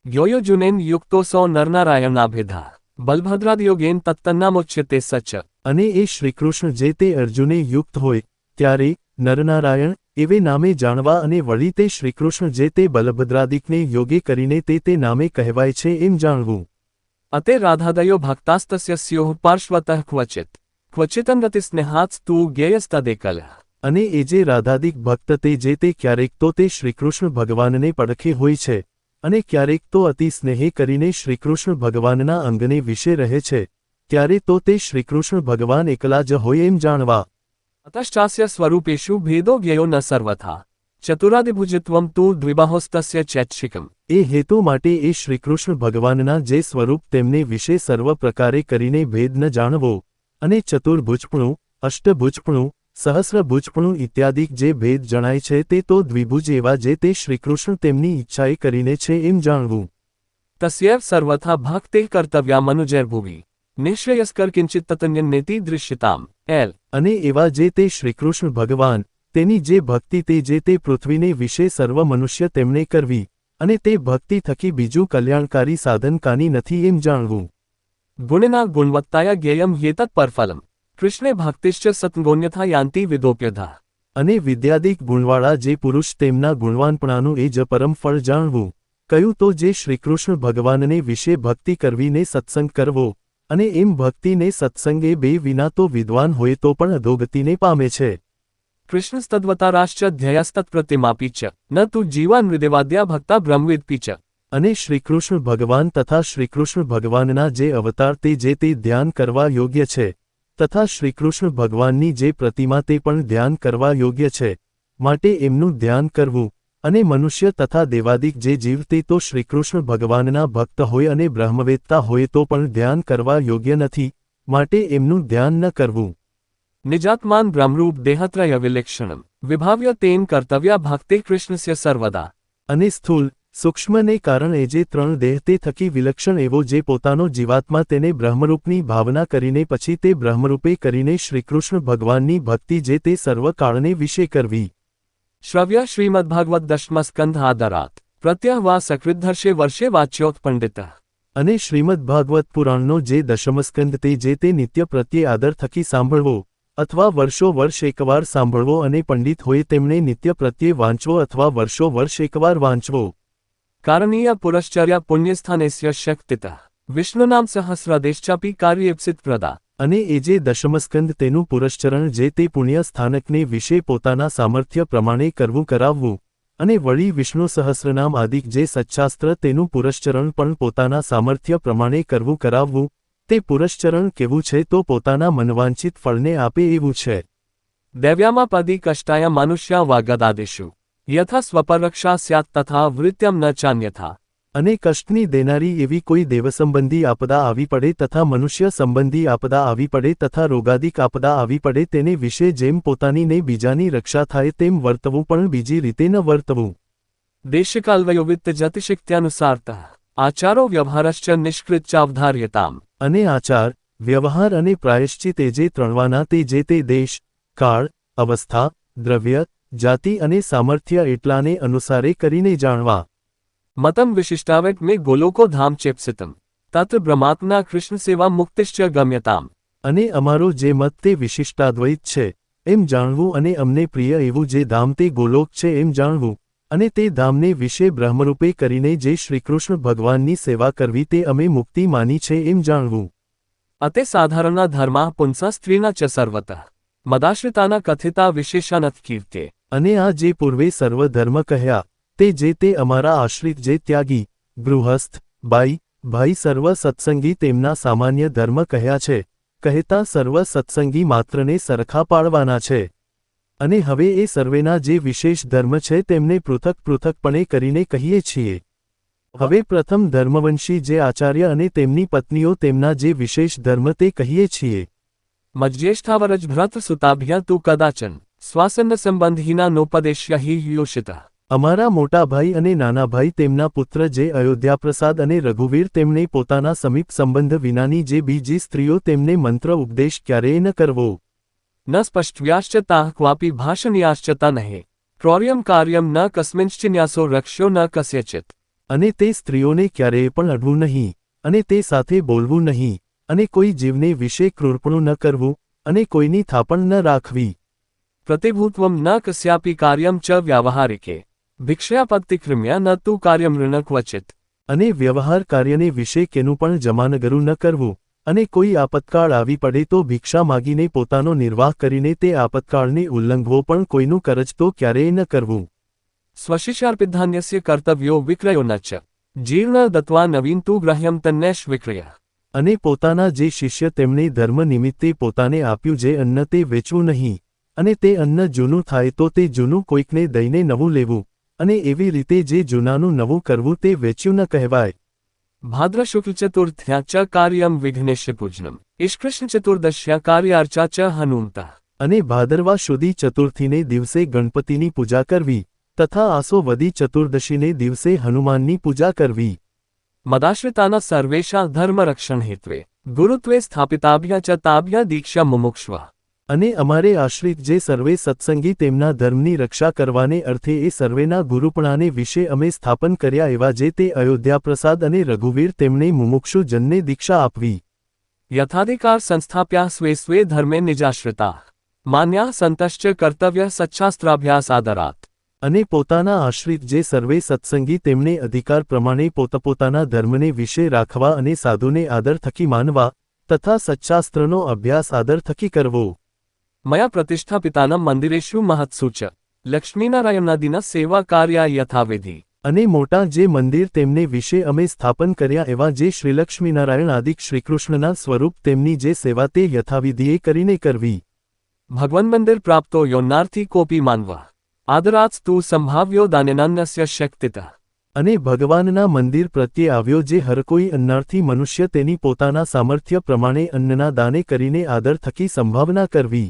જ્ઞેયો જુનેન યુક્તો સો નરનારાયણાભેધા બલભદ્રાદયોગેન તત્તન્નામોચ્યતે સચ. અને એ શ્રીકૃષ્ણ જે તે અર્જુને યુક્ત હોય ત્યારે નરનારાયણ એવે નામે જાણવા અને વળી તે શ્રીકૃષ્ણ જે તે બલભદ્રાદિકને યોગે કરીને તે નામે કહેવાય છે એમ જાણવું. અતે રાધાદયો ભક્તાસ્તસ્ય સ્યોઃ પાર્શ્વતઃ ક્વચિતનરતિસ્નેહાત્સ્તુ જ્ઞેયસ્તદેકલ. અને એ જે રાધાદિક ભક્ત તે જે તે ક્યારેક તો તે શ્રીકૃષ્ણ ભગવાનને પડખે હોય છે અને ક્યારેક તો અતિ સ્નેહે કરીને શ્રીકૃષ્ણ ભગવાનના અંગને વિશે રહે છે ત્યારે તો તે શ્રીકૃષ્ણ ભગવાન એકલા જ હોય એમ જાણવા. અતશ્ચાસ્ય સ્વરૂપેષુ ભેદો જ્ઞેયો ન સર્વથા ચતુરાદિભુજત્વમ તુ દ્વિબાહોસ્તસ્ય ચૈત્સિકમ. એ હેતુ માટે એ શ્રીકૃષ્ણ ભગવાનના જે સ્વરૂપ તેમને વિશે સર્વ પ્રકારે કરીને ભેદ ન જાણવો અને ચતુર્ભુજપણું અષ્ટભુજપણું સહસ્રભુજપણું ઇત્યાદિક જે ભેદ જણાય છે તે તો દ્વિભુજ એવા જે તે શ્રીકૃષ્ણ તેમની ઈચ્છાએ કરીને છે એમ જાણવું. तस्यैव सर्वथा भक्तेः कर्तव्या मनुजैर्भुवि निःश्रेयस्कर किंचित ततन्यन्नेति दृश्यताम् एल। અને એવા જે તે શ્રીકૃષ્ણ ભગવાન તેની જે ભક્તિ તે જે તે પૃથ્વીને વિશે સર્વ મનુષ્ય તેમણે કરવી અને તે ભક્તિ થકી બીજું કલ્યાણકારી સાધન કાની નથી એમ જાણવું। गुणिना गुणवत्ताया ज्ञेयं ह्येतत् परफलम् कृष्णे भक्तिश्च सत्गुण्यथा यान्ति विदोप्यधा। અને વિદ્યાદિક ગુણવાળા જે પુરુષ તેમના ગુણવાનપણાનું એ જ પરમ ફળ જાણવું। કહ્યું તો જે શ્રીકૃષ્ણ ભગવાનને વિશે ભક્તિ કરવીને સત્સંગ કરવો અને એમ ભક્તિને સત્સંગે બે વિના તો વિદ્વાન હોય તો પણ અધોગતિને પામે છે। कृष्णस्तद्वताराश्च ध्येयस्तत्प्रतिमापि च न तु जीवान् हृदयवाद्या भक्ता ब्रह्मविद्पि च। અને શ્રીકૃષ્ણ ભગવાન તથા શ્રીકૃષ્ણ ભગવાનના જે અવતાર તે જે તે ધ્યાન કરવા યોગ્ય છે તથા શ્રીકૃષ્ણ ભગવાનની જે પ્રતિમા તે પણ ધ્યાન કરવા યોગ્ય છે માટે એમનું ધ્યાન કરવું। અને મનુષ્ય તથા દેવાદિક જે જીવ તે તો શ્રીકૃષ્ણ ભગવાનના ભક્ત હોય અને બ્રહ્મવેત્તા હોય તો પણ ધ્યાન કરવા યોગ્ય નથી માટે એમનું ધ્યાન ન કરવું। निजात्मान ब्रह्मरूप देहत्रय विलक्षणम् विभाव्य तेन कर्तव्या भक्ति कृष्णस्य सर्वदा। અને સ્થૂલ સૂક્ષ્મને કારણે જે ત્રણ દેહ તે થકી વિલક્ષણ એવો જે પોતાનો જીવાત્મા તેને બ્રહ્મરૂપની ભાવના કરીને પછી તે બ્રહ્મરૂપે કરીને શ્રીકૃષ્ણ ભગવાનની ભક્તિ જે તે સર્વકાળને વિશે કરવી। श्रव्य श्रीमद्भागवत दशमस्कंध आदरात् प्रत्यह वा सकृद्धर्षे वर्षे वाच्योत् पंडितः। અને શ્રીમદ ભાગવત પુરાણનો જે દશમસ્કંદ તે જે તે નિત્ય પ્રત્યે આદર થકી સાંભળવો અથવા વર્ષો વર્ષ એકવાર સાંભળવો અને પંડિત હોય તેમણે નિત્ય પ્રત્યે વાંચવો અથવા વર્ષો વર્ષ એકવાર વાંચવો। कारणीय पुरश्चर्या पुण्यस्थानेस्य शक्तितः विष्णुनाम सहस्रदेश्चापि कार्येप्सित प्रदा। અને એ જે દશમસ્કંદ તેનું પુરશ્ચરણ જે તે પુણ્ય સ્થાનકને વિશે પોતાના સામર્થ્ય પ્રમાણે કરવું કરાવવું અને વળી વિષ્ણુ સહસ્રનામ આદિક જે સચ્ચાસ્ત્ર તેનું પુરશ્ચરણ પણ પોતાના સામર્થ્ય પ્રમાણે કરવું કરાવવું તે પુરશ્ચરણ કેવું છે તો પોતાના મનવાંછિત ફળને આપે એવું છે। दैव्यामापदि कष्टाय मनुष्या वागदादिषु यथा स्वपरक्षा स्यात् तथा वृत्त्यं न चान्यथा। અને કષ્ટની દેનારી એવી કોઈ દેવસંબંધી આપદા આવી પડે તથા મનુષ્ય સંબંધી આપદા આવી પડે તથા રોગાદિક આપદા આવી પડે તેને વિશે જેમ પોતાની ને બીજાની રક્ષા થાય તેમ વર્તવું પણ બીજી રીતે ન વર્તવું। देशकालवयोवित्त जतिशक्त्यानुसारतः आचारो व्यवहारश्च निष्कृत्यावधार्यताम्। અને આચાર વ્યવહાર અને પ્રાયશ્ચિત એ જે ત્રણવાના તે જે તે દેશ કાળ અવસ્થા દ્રવ્ય જાતિ અને સામર્થ્ય એટલાને અનુસારે કરીને જાણવા। मतम विशिष्टावट में गोलोको धाम चेप्सितम तत्र ब्रह्मात्मना कृष्ण सेवा मुक्तिश्च गम्यताम। અને અમારો જે મત તે વિશિષ્ટાદ્વૈત છે એમ જાણવું અને અમને પ્રિય એવું જે ધામ તે ગોલોક છે એમ જાણવું અને તે ધામને વિશે બ્રહ્મરૂપે કરીને જે શ્રીકૃષ્ણ ભગવાનની સેવા કરવી તે અમે મુક્તિ માની છે એમ જાણવું। अते साधारणा धर्मा पुंसा स्त्रीना च सर्वतः मदाश्रिताना कथिता विशेषानथ कीर्ते। અને આ જે પૂર્વે સર્વ ધર્મ કહ્યા તે જે તે અમારા આશ્રિત જે ત્યાગી ગૃહસ્થ બાઈ ભાઈ સર્વ સત્સંગી તેમના સામાન્ય ધર્મ કહ્યા છે કહેતા સર્વ સત્સંગી માત્રને સરખા પાડવાના છે। અને હવે એ સર્વેના જે વિશેષ ધર્મ છે તેમને પૃથક પૃથકપણે કરીને કહીએ છીએ। હવે પ્રથમ ધર્મવંશી જે આચાર્ય અને તેમની પત્નીઓ તેમના જે વિશેષ ધર્મ તે કહીએ છીએ। मज्ज्येष्ठावरज भ्रत सुताभ्य तु कदाचन स्वासन्न संबंधहीना नोपदेश्य ही योषितः। અમારા મોટા ભાઈ અને નાના ભાઈ તેમના પુત્ર જે અયોધ્યાપ્રસાદ અને રઘુવીર તેમણે પોતાના સમીપ સંબંધ વિનાની જે બીજી સ્ત્રીઓ તેમને મંત્ર ઉપદેશ ક્યારેય ન કરવો। न स्पष्ट्व्याश्च ताः क्वापि भाषणीयाश्च तनहे क्रोर्यं कार्यं न कस्मिंश्चिन्यासो रक्ष्यो न कस्यचित्। અને તે સ્ત્રીઓને ક્યારેય પણ અડવું નહીં અને તે સાથે બોલવું નહીં અને કોઈ જીવને વિશે ક્રૂરપણું ન કરવું અને કોઈની થાપણ ન રાખવી। प्रतिभूत्वं न कस्यापि कार्यं च व्यावहारिके भिक्षयापत्तिकृम्य न तु कार्यं ऋण क्वचित्। અને વ્યવહાર કાર્યને વિશે કેનું પણ જમાનગરું ન કરવું અને કોઈ આપતકાળ આવી પડે તો ભિક્ષા માગીને પોતાનો નિર્વાહ કરીને તે આપતકાળને ઉલ્લંઘવો પણ કોઈનું કરજ તો ક્યારેય ન કરવું। स्वशिष्यार्पितधान्यस्य कर्तव्यो विक्रयो न च जीर्ण दत्वा नवीन तु ग्राह्यं तन्नैष विक्रयः। અને પોતાના જે શિષ્ય તેમણે ધર્મ નિમિત્તે પોતાને આપ્યું જે અન્ન તે વેચવું નહીં અને તે અન્ન જૂનું થાય તો તે જૂનું કોઈકને દઈને નવું લેવું અને એવી રીતે જે જૂનાનું નવું કરવું તે વેચ્યું ન કહેવાય। भाद्र शुक्ल चतुर्थ्या च कार्यं विघ्नेश्य पूजनम् ईश्कृष्ण चतुर्दश्या कार्यार्चा च हनुमतः। અને ભાદરવા સુદી ચતુર્થીને દિવસે ગણપતિની પૂજા કરવી તથા આસો વદી ચતુર્દશીને દિવસે હનુમાનની પૂજા કરવી। મદાશ્રિતાના સર્વેષા ધર્મરક્ષણ હેત્વે ગુરુત્વે સ્થાપિતાભ્ય ચ તાભ્ય દીક્ષા મુમુક્ષવ. અને અમારે આશ્રિત જે સર્વે સત્સંગી તેમના ધર્મની રક્ષા કરવાને અર્થે એ સર્વેના ગુરુપણાને વિશે અમે સ્થાપન કર્યા એવા જે તે અયોધ્યાપ્રસાદ અને રઘુવીર તેમને મુમુક્ષુ જનને દીક્ષા આપવી. યથાધિકાર સંસ્થાપ્યા સ્વે સ્વે ધર્મે નિજાશ્રિતા માન્યા સંતશ્ચ કર્તવ્ય સચ્છાસ્ત્રાભ્યાસ આદરાત. અને પોતાના આશ્રિત જે સર્વે સત્સંગી તેમણે અધિકાર પ્રમાણે પોતપોતાના ધર્મને વિશે રાખવા અને સાધુને આદર થકી માનવા તથા સચ્ચાસ્ત્રનો અભ્યાસ આદર થકી કરવો. મયા પ્રતિષ્ઠાપિતાના મંદિરેષુ મહત્સુ ચ લક્ષ્મીનારાયણાદિના સેવા કાર્યા યથાવિધિ. અને મોટા જે મંદિર તેમને વિશે અમે સ્થાપન કર્યા એવા જે શ્રીલક્ષ્મીનારાયણ આદિક શ્રીકૃષ્ણના સ્વરૂપ તેમની જે સેવા તે યથાવિધિએ કરીને કરવી. ભગવન મંદિર પ્રાપ્તો યોન્નાર્થી કોપી માનવા આદરાત્સ્તુ સંભાવ્યો દાનેનાન્યસ્ય શક્તિત. અને ભગવાનના મંદિર પ્રત્યે આવ્યો જે હર કોઈ અન્નાર્થી મનુષ્ય તેની પોતાના સામર્થ્ય પ્રમાણે અન્નના દાને કરીને આદર થકી સંભાવના કરવી.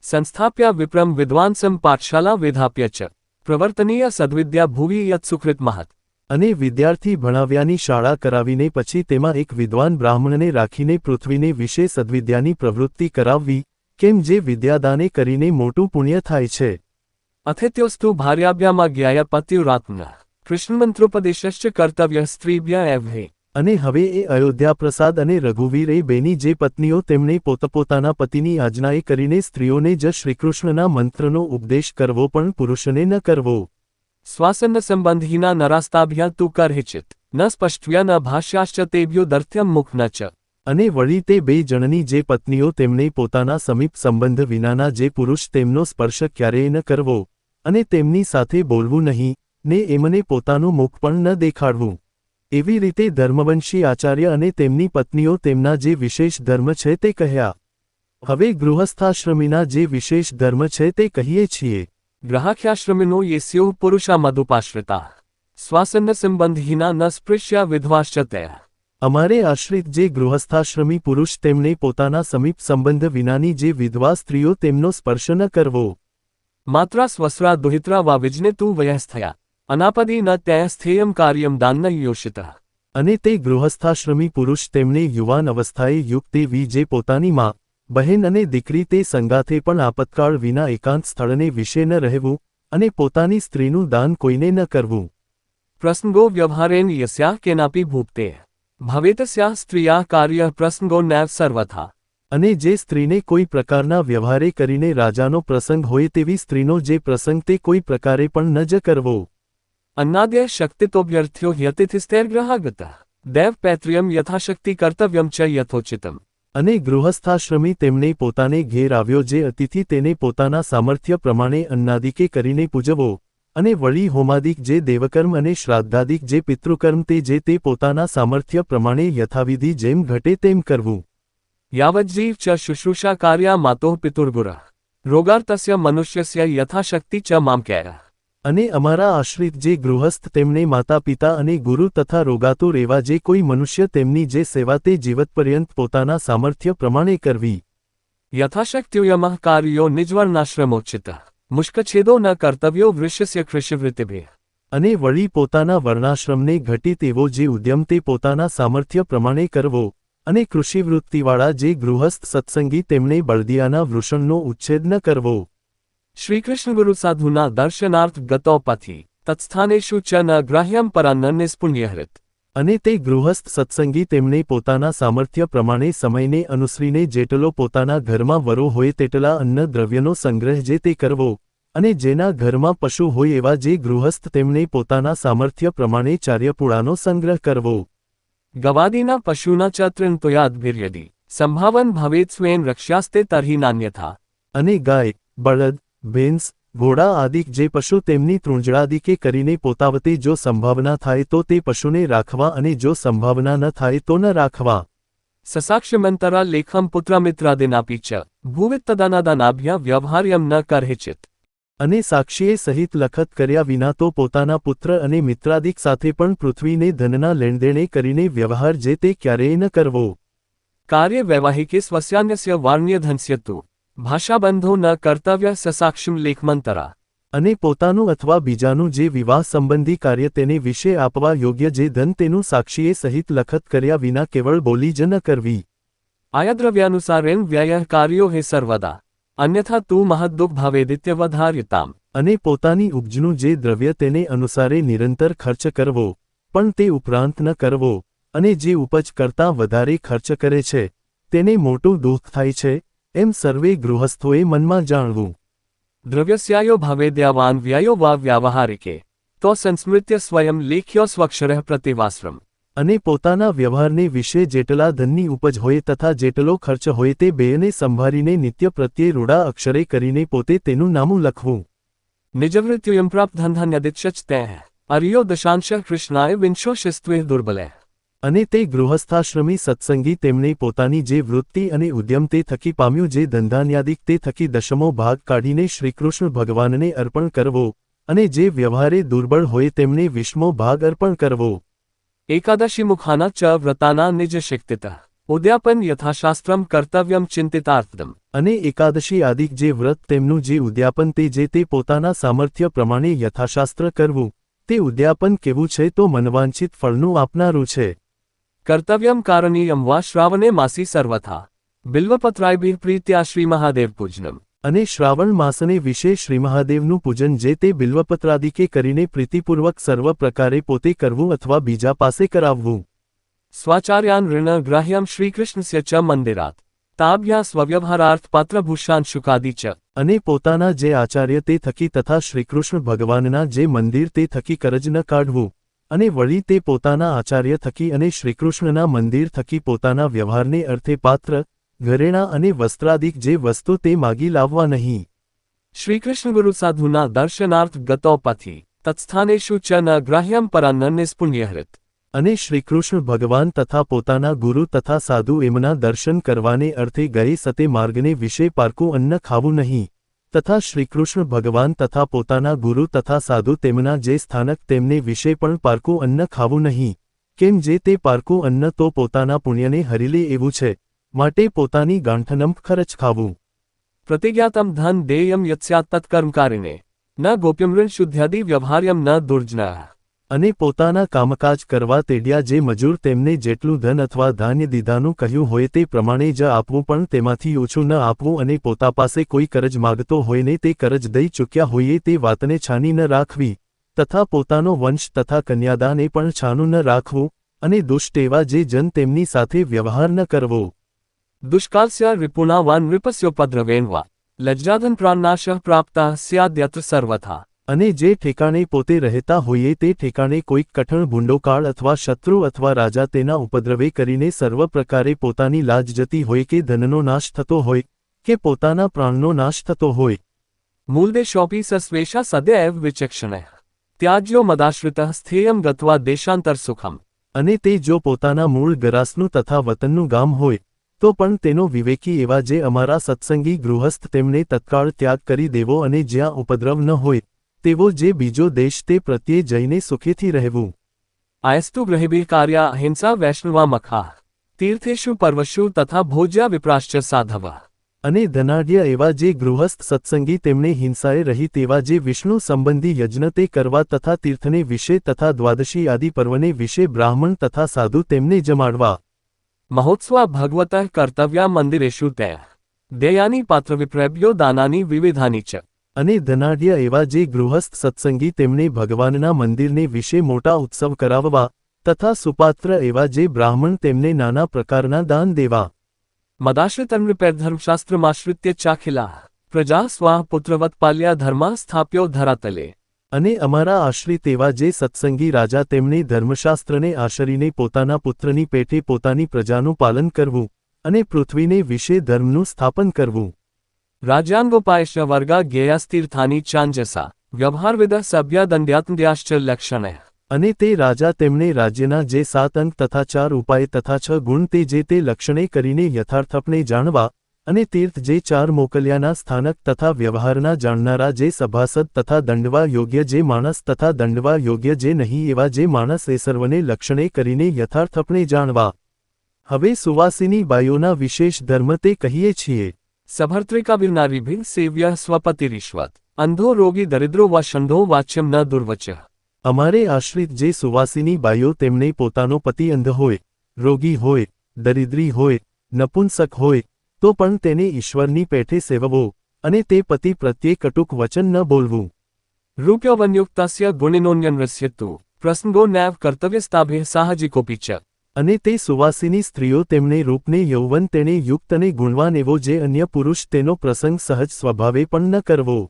સંસ્થાપ્યા વિપ્રમ વિદ્વાંસમ પાઠશાલા વેધાપ્ય ચ પ્રવર્તનીય સદ્વિદ્યા ભુવિ યત્સુકૃત મહત. અને વિદ્યાર્થી ભણાવ્યાની શાળા કરાવીને પછી તેમાં એક વિદ્વાન બ્રાહ્મણને રાખીને પૃથ્વીને વિશે સદ્વિદ્યાની પ્રવૃત્તિ કરાવવી, કેમ જે વિદ્યાદાને કરીને મોટું પુણ્ય થાય છે. અથેત્યોસ્તુ ભાર્યાભ્યામાં જ્ઞાય પત્યુરાત્મ કૃષ્ણમંત્રોપદેશશ્ચ કર્તવ્ય સ્ત્રીભ્ય એવહે. અને હવે એ અયોધ્યાપ્રસાદ અને રઘુવીર એ બેની જે પત્નીઓ તેમણે પોતપોતાના પતિની આજ્ઞાએ કરીને સ્ત્રીઓને જ શ્રીકૃષ્ણના મંત્રનો ઉપદેશ કરવો પણ પુરુષને ન કરવો. સ્વાસન્ન સંબંધીના નરાસ્તાભ્યા તુ કરહિચિત ન સ્પષ્ટ્વ્ય ન ભાષ્યાશ્ચ તેભ્યો દર્થ્યમ મુખ ન ચ. અને વળી તે બે જણની જે પત્નીઓ તેમણે પોતાના સમીપ સંબંધ વિનાના જે પુરુષ તેમનો સ્પર્શ ક્યારેય ન કરવો અને તેમની સાથે બોલવું નહીં ને એમને પોતાનું મુખ પણ ન દેખાડવું. એવી રીતે ધર્મવંશી આચાર્ય અને તેમની પત્નીઓ તેમના જે વિશેષ ધર્મ છે તે કહ્યા. હવે ગૃહસ્થાશ્રમીના જે વિશેષ ધર્મ છે તે કહીએ છીએ. ગ્રાહક્યાશ્રમિનો યેસ્યો પુરુષા મધુપાશ્રિતા સ્વાસન્ન સંબંધીના ન સ્પૃશ્યા વિધવાશ્ચ તયા. અમારે આશ્રિત જે ગૃહસ્થાશ્રમી પુરુષ તેમણે પોતાના સમીપ સંબંધ વિનાની જે વિધવા સ્ત્રીઓ તેમનો સ્પર્શ ન કરવો. માત્રા સ્વસ્રા દુહિત્રા વા વિજ્ને તું વયસ્થયા અનાપદી ન ત્યય સ્થેયમ કાર્યમ દાન યોષિત. અને તે ગૃહસ્થાશ્રમી પુરુષ તેમણે યુવાન અવસ્થાએ યુક્ત એવી જે પોતાની માં, બહેન અને દીકરી તે સંગાથે પણ આપતકાળ વિના એકાંત સ્થળને વિશે ન રહેવું અને પોતાની સ્ત્રીનું દાન કોઈને ન કરવું. પ્રસંગો વ્યવહારેન યસ્યા કેનાપી ભૂપતે ભવેતસ્યા સ્ત્રીયા કાર્ય પ્રસંગો નૈવ સર્વથા. અને જે સ્ત્રીને કોઈ પ્રકારના વ્યવહારે કરીને રાજાનો પ્રસંગ હોય તેવી સ્ત્રીનો જે પ્રસંગ તે કોઈ પ્રકારે પણ ન જ કરવો. અન્નાદ્ય શક્તિતોભ્યર્થ્યો યતિથિસ્તેર્ગ્રહાગત દેવ પૈત્ર્યમ યથાશક્તિ કર્તવ્યમ ચ યથોચિતમ. અને ગૃહસ્થાશ્રમી તેમણે પોતાને ઘેર આવ્યો જે અતિથિ તેને પોતાના સામર્થ્ય પ્રમાણે અન્નાદિકે કરીને પૂજવો અને વળી હોમાદિક જે દેવકર્મ અને શ્રાદ્ધાદિક જે પિતૃકર્મ તે પોતાના સામર્થ્ય પ્રમાણે યથાવિધિ જેમ ઘટે તેમ કરવું. યાવज्जीव ચ શુશ્રૂષા કાર્યા માતોઃ પિતુર્ગુરઃ રોગાર્તસ્ય મનુષ્યસ્ય યથાશક્તિ ચ મામ કૈરઃ. અને અમારા આશ્રિત જે ગૃહસ્થ તેમણે માતા પિતા અને ગુરુ તથા રોગાતુર એવા જે કોઈ મનુષ્ય તેમની જે સેવા તે જીવત પર્યંત પોતાના સામર્થ્ય પ્રમાણે કરવી. યથાશક્ત્યુયમઃ કાર્યો નિજવર્ણાશ્રમોચિત મુષ્કછેદો ન કર્તવ્યો વૃષ્યસ્ય કૃષિવૃત્તિભ્યઃ. અને વળી પોતાના વર્ણાશ્રમને ઘટિત એવો જે ઉદ્યમ તે પોતાના સામર્થ્ય પ્રમાણે કરવો અને કૃષિવૃત્તિવાળા જે ગૃહસ્થ સત્સંગી તેમણે બળદિયાના વૃષણનો ઉચ્છેદ ન કરવો. શ્રીકૃષ્ણ ગુરુ સાધુના દર્શનાર્થ ગતો પથી તત્સ્થાનેષુ ચ ન ગ્રાહ્યમ પરાન્ન નિસ્પુણ્યહૃત. અને તે ગૃહસ્થ સત્સંગી તેમણે પોતાના સામર્થ્ય પ્રમાણે સમયને અનુસરીને જેટલો પોતાના ઘરમાં વરો હોય તેટલા અન્ન દ્રવ્યનો સંગ્રહ જે તે કરવો અને જેના ઘરમાં પશુ હોય એવા જે ગૃહસ્થ તેમણે પોતાના સામર્થ્ય પ્રમાણે ચાર્યપુળાનો સંગ્રહ કરવો. ગવાદીના પશુના ચ ત્રિંતોયાદભિર્યદિ સંભાવન ભવેત સ્વેન રક્ષ્યાસ્તે તર્હિ નાન્યથા. અને ગાય, બળદ, ભેંસ, ઘોડા આદિક જે પશુ તેમની તૃંજળાદિકે કરીને પોતાવતે જો સંભાવના થાય તો તે પશુને રાખવા અને જો સંભાવના ન થાય તો ન રાખવા. સસાક્ષ્યમંતરા લેખમ પુત્રમિત્રાદિનાપી ચ ભુવિત્તદાનાદાનાભ્યા વ્યવહાર્યમ ન કરહિચિત. અને સાક્ષીએ સહિત લખત કર્યા વિના તો પોતાના પુત્ર અને મિત્રાદિક સાથે પણ પૃથ્વીને ધનના લેણદેણે કરીને વ્યવહાર જે તે ક્યારેય ન કરવો. કાર્ય વૈવાહિકે સ્વસ્યાન્યસ્ય વાર્ણ્યધનસ્ય તુ ભાષાબંધો ન કર્તવ્ય સસાક્ષિમ લેખમંતરા. અને પોતાનું અથવા બીજાનું જે વિવાહ સંબંધી કાર્ય તેને વિશે આપવા યોગ્ય જે ધન તેનું સાક્ષીએ સહિત લખત કર્યા વિના કેવળ બોલી જ ન કરવી. આયદ્રવ્યાનુસારેણ વ્યય કાર્યો હે સર્વદા અન્યથા તું મહદ્દુઃખ ભાવેદિત્ય વધાર્યતામ. અને પોતાની ઉપજનું જે દ્રવ્ય તેને અનુસારે નિરંતર ખર્ચ કરવો, પણ તે ઉપરાંત ન કરવો, અને જે ઉપજ કરતાં વધારે ખર્ચ કરે છે તેને મોટું દુઃખ થાય છે, એમ સર્વે ગૃહસ્થોએ મનમાં જાણવું. દ્રવ્યસ્યાયો ભાવેદ્યાવાન વ્યયો વા વ્યાવહારિકે તો સંસ્મૃત્ય સ્વયં લેખ્યો સ્વક્ષરઃ પ્રતિવાશ્રમ. અને પોતાના વ્યવહારને વિશે જેટલા ધનની ઉપજ હોય તથા જેટલો ખર્ચ હોય તે બેયને સંભાળીને નિત્ય પ્રત્યે રૂડા અક્ષરે કરીને પોતે તેનું નામું લખવું. નિજવૃત્યુયમ પ્રાપ્ત ધનધાન્યદિચ્છચ તેઃ અર્યો દશાંશ કૃષ્ણાય વિંશો શિસ્ત્વે દુર્બલે. અને તે ગૃહસ્થાશ્રમી સત્સંગી તેમણે પોતાની જે વૃત્તિ અને ઉદ્યમ તે થકી પામ્યું જે ધંધાન્યાદિક તે થકી દશમો ભાગ કાઢીને શ્રીકૃષ્ણ ભગવાનને અર્પણ કરવો, અને જે વ્યવહારે દુર્બળ હોય તેમને 20મો ભાગ અર્પણ કરવો. એકાદશી મુખાના ચ વ્રતાના નિજ શિક્તિતઃ ઉદ્યાપન યથાશાસ્ત્રમ કર્તવ્યમ ચિંતિતાર્થદમ. અને એકાદશી આદિક જે વ્રત તેમનું જે ઉદ્યાપન તે જે તે પોતાના સામર્થ્ય પ્રમાણે યથાશાસ્ત્ર કરવું, તે ઉદ્યાપન કેવું છે તો મનવાંછિત ફળનું આપનારું છે. કર્તવ્યમ કારણીયમ વા શ્રાવણે માસી સર્વથા બિલ્વપત્રાયભિર પ્રીત્યા શ્રી મહાદેવ પૂજનમ. અને શ્રાવણ માસને વિશે શ્રીમહાદેવનું પૂજન જે તે બિલ્વપત્રાદિકે કરીને પ્રીતિપૂર્વક સર્વ પ્રકારે પોતે કરવું અથવા બીજા પાસે કરાવવું. સ્વાચાર્યાન ઋણ ગ્રાહ્યમ શ્રીકૃષ્ણસ્ય ચ મંદિરાત તાભ્યા સ્વવ્યવહારાર્થ પાત્રભૂષાન શુકાદિ ચ. અને પોતાના જે આચાર્ય તે થકી તથા શ્રીકૃષ્ણ ભગવાનના જે મંદિર તે થકી કરજ ન કાઢવું, અને વળી તે પોતાના આચાર્ય થકી અને શ્રીકૃષ્ણના મંદિર થકી પોતાના વ્યવહારને અર્થે પાત્ર, ઘરેણાં અને વસ્ત્રાદિક જે વસ્તુ તે માગી લાવવા નહીં. શ્રીકૃષ્ણ ગુરુ સાધુના દર્શનાર્થ ગતો પથી તત્સ્થાનેષુ ચ ન ગ્રાહ્યમ પરાન્ન નિસ્પુણ્યહૃત. અને શ્રીકૃષ્ણ ભગવાન તથા પોતાના ગુરુ તથા સાધુ એમના દર્શન કરવાને અર્થે ગયે સતે માર્ગને વિશે પારકું અન્ન ખાવું નહીં, તથા શ્રીકૃષ્ણ ભગવાન તથા પોતાના ગુરુ તથા સાધુ તેમના જે સ્થાનક તેમને વિશે પણ પારકું અન્ન ખાવું નહીં, કેમ જે તે પારકું અન્ન તો પોતાના પુણ્યને હરીલે એવું છે, માટે પોતાની ગાંઠનમ ખરચ ખાવું. પ્રતિજ્ઞાતમ ધન દેયમ યત્સ્યાત તત્કર્મકારિણે ન ગોપ્યમૃણ શુદ્ધ્યાદિ વ્યવહાર્યમ ન દુર્જનઃ. અને પોતાના કામકાજ કરવા તેડ્યા જે મજૂર તેમને જેટલું ધન અથવા ધાન્ય દીધાનું કહ્યું હોય તે પ્રમાણે જ આપવું, પણ તેમાંથી ઓછું ન આપવું, અને પોતા પાસે કોઈ કરજ માગતો હોય ને તે કરજ દઈ ચૂક્યા હોઈએ તે વાતને છાની ન રાખવી, તથા પોતાનો વંશ તથા કન્યાદાને પણ છાનું ન રાખવું, અને દુષ્ટ એવા જે જન તેમની સાથે વ્યવહાર ન કરવો. દુષ્કાલસ્ય રિપુના વાન નૃપસ્યોપદ્રવેણ વા લજ્જાધન પ્રાણનાશઃ પ્રાપ્તા સ્યાદ્યત્ર સર્વથા. અને જે ઠેકાણે પોતે રહેતા હોઈએ તે ઠેકાણે કોઈક કઠણ ભૂંડોકાળ અથવા શત્રુ અથવા રાજા તેના ઉપદ્રવે કરીને સર્વ પ્રકારે પોતાની લાજ જતી હોય કે ધનનો નાશ થતો હોય કે પોતાના પ્રાણનો નાશ થતો હોય. મૂળદેશોપી સસ્વેશા સદૈવ વિચક્ષણઃ ત્યાજ્યો મદાશ્રિતઃ સ્થેયમ ગત્વા દેશાંતર સુખમ. અને તે જો પોતાના મૂળ ગરાસનું તથા વતનનું ગામ હોય તો પણ તેનો વિવેકી એવા જે અમારા સત્સંગી ગૃહસ્થ તેમને તત્કાળ ત્યાગ કરી દેવો, અને જ્યાં ઉપદ્રવ ન હોય તેવો જે બીજો દેશ તે પ્રત્યે જઈને સુખેથી રહેવું. આયસ્તુ ગ્રહેભિઃ કાર્યા અહિંસા વૈષ્ણવા મખા તીર્થેષુ પર્વશુ તથા ભોજ્યા વિપ્રાશ્ચ સાધવ. અને ધનાઢ્ય એવા જે ગૃહસ્થ સત્સંગી તેમણે હિંસાએ રહિત એવા જે વિષ્ણુ સંબંધી યજ્ઞ તે કરવા તથા તીર્થને વિશે તથા દ્વાદશી આદિ પર્વને વિશે બ્રાહ્મણ તથા સાધુ તેમને જમાડવા. મહોત્સવા ભગવતઃ કર્તવ્યા મંદિરેષુ તૈઃ દેયાની પાત્રવિપ્રેભ્યો દાનાની વિવિધાની ચ. અને ધનાઢ્ય એવા જે ગૃહસ્થ સત્સંગી તેમણે ભગવાનના મંદિરને વિશે મોટા ઉત્સવ કરાવવા, તથા સુપાત્ર એવા જે બ્રાહ્મણ તેમને નાના પ્રકારના દાન દેવા. મદાશ્રિતન્નૃપેર્ધર્મશાસ્ત્રમાશ્રિત્ય ચાખિલા પ્રજા સ્વાહ પુત્રવત પાલ્યા ધર્મા સ્થાપ્યો ધરાતલે. અને અમારા આશ્રિત એવા જે સત્સંગી રાજા તેમણે ધર્મશાસ્ત્રને આશરીને પોતાના પુત્રની પેઠે પોતાની પ્રજાનું પાલન કરવું, અને પૃથ્વીને વિશે ધર્મનું સ્થાપન કરવું. રાજ્યાંગોપાયશ્ચ વર્ગા જ્ઞેયાસ્તીર્થાની ચાંજસા વ્યવહારવિદ સભ્યાદંડ્યાત્મદ્યાશ્ચ લક્ષણે. અને તે રાજા તેમને રાજ્યના જે 7 અંક તથા 4 ઉપાય તથા 6 ગુણ તે જે તે લક્ષણે કરીને યથાર્થપણે જાણવા, અને તીર્થ જે 4 મોકલ્યાના સ્થાનક તથા વ્યવહારના જાણનારા જે સભાસદ તથા દંડવા યોગ્ય જે માણસ તથા દંડવા યોગ્ય જે નહીં એવા જે માણસ એ સર્વને લક્ષણે કરીને યથાર્થપણે જાણવા. હવે સુવાસિની બાઈઓના વિશેષ ધર્મ તે કહીએ છીએ. સભર્ત્રિકાવિર્નારીભિઃ સેવ્ય સ્વપતિરીશ્વત અંધો રોગી દરિદ્રો વા ષંઢો વાચ્યમ ન દુર્વચ. અમારે આશ્રિત જે સુવાસિની બાઈઓ તેમને પોતાનો પતિ અંધ હોય, રોગી હોય, દરિદ્રી હોય, નપુંસક હોય, તો પણ તેને ઈશ્વરની પેઠે સેવવો, અને તે પતિ પ્રત્યે કટુક વચન ન બોલવું. રૂપ્યવન્યુક્તસ્ય ગુણિનોન્યનૃસ્ય તુ પ્રસંગો નૈવ કર્તવ્યસ્તાભે સાહજિકોપી ચ. અને તે સુવાસિની સ્ત્રીઓ તેમને રૂપને યૌવન તેણે યુક્ત અને ગુણવાન એવો જે અન્ય પુરુષ તેનો પ્રસંગ સહજ સ્વભાવે પણ ન કરવો.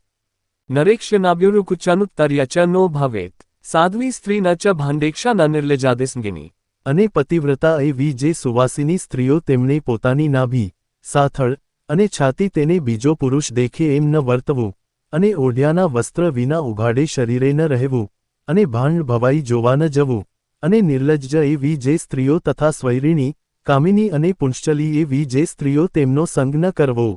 નરેક્ષ્યનાભ્યુરુકુચાનુત્તર્ય ચ નો ભવેત. સાધ્વી સ્ત્રી ન ચ ભાંડેક્ષા ન નિર્લજાદિસ્ગિની. અને પતિવ્રતા એવી જે સુવાસિની સ્ત્રીઓ તેમને પોતાની નાભી, સાથળ, અને છાતી તેને બીજો પુરુષ દેખે એમ ન વર્તવું, અને ઓઢ્યાના વસ્ત્ર વિના ઉઘાડે શરીરે ન રહેવું, અને ભાંડ ભવાઈ જોવા ન જવું, અને નિર્લજ્જ એવી જે સ્ત્રીઓ તથા સ્વૈરિણી, કામિની અને પુંશ્ચલી એવી જે સ્ત્રીઓ તેમનો સંગ ન કરવો.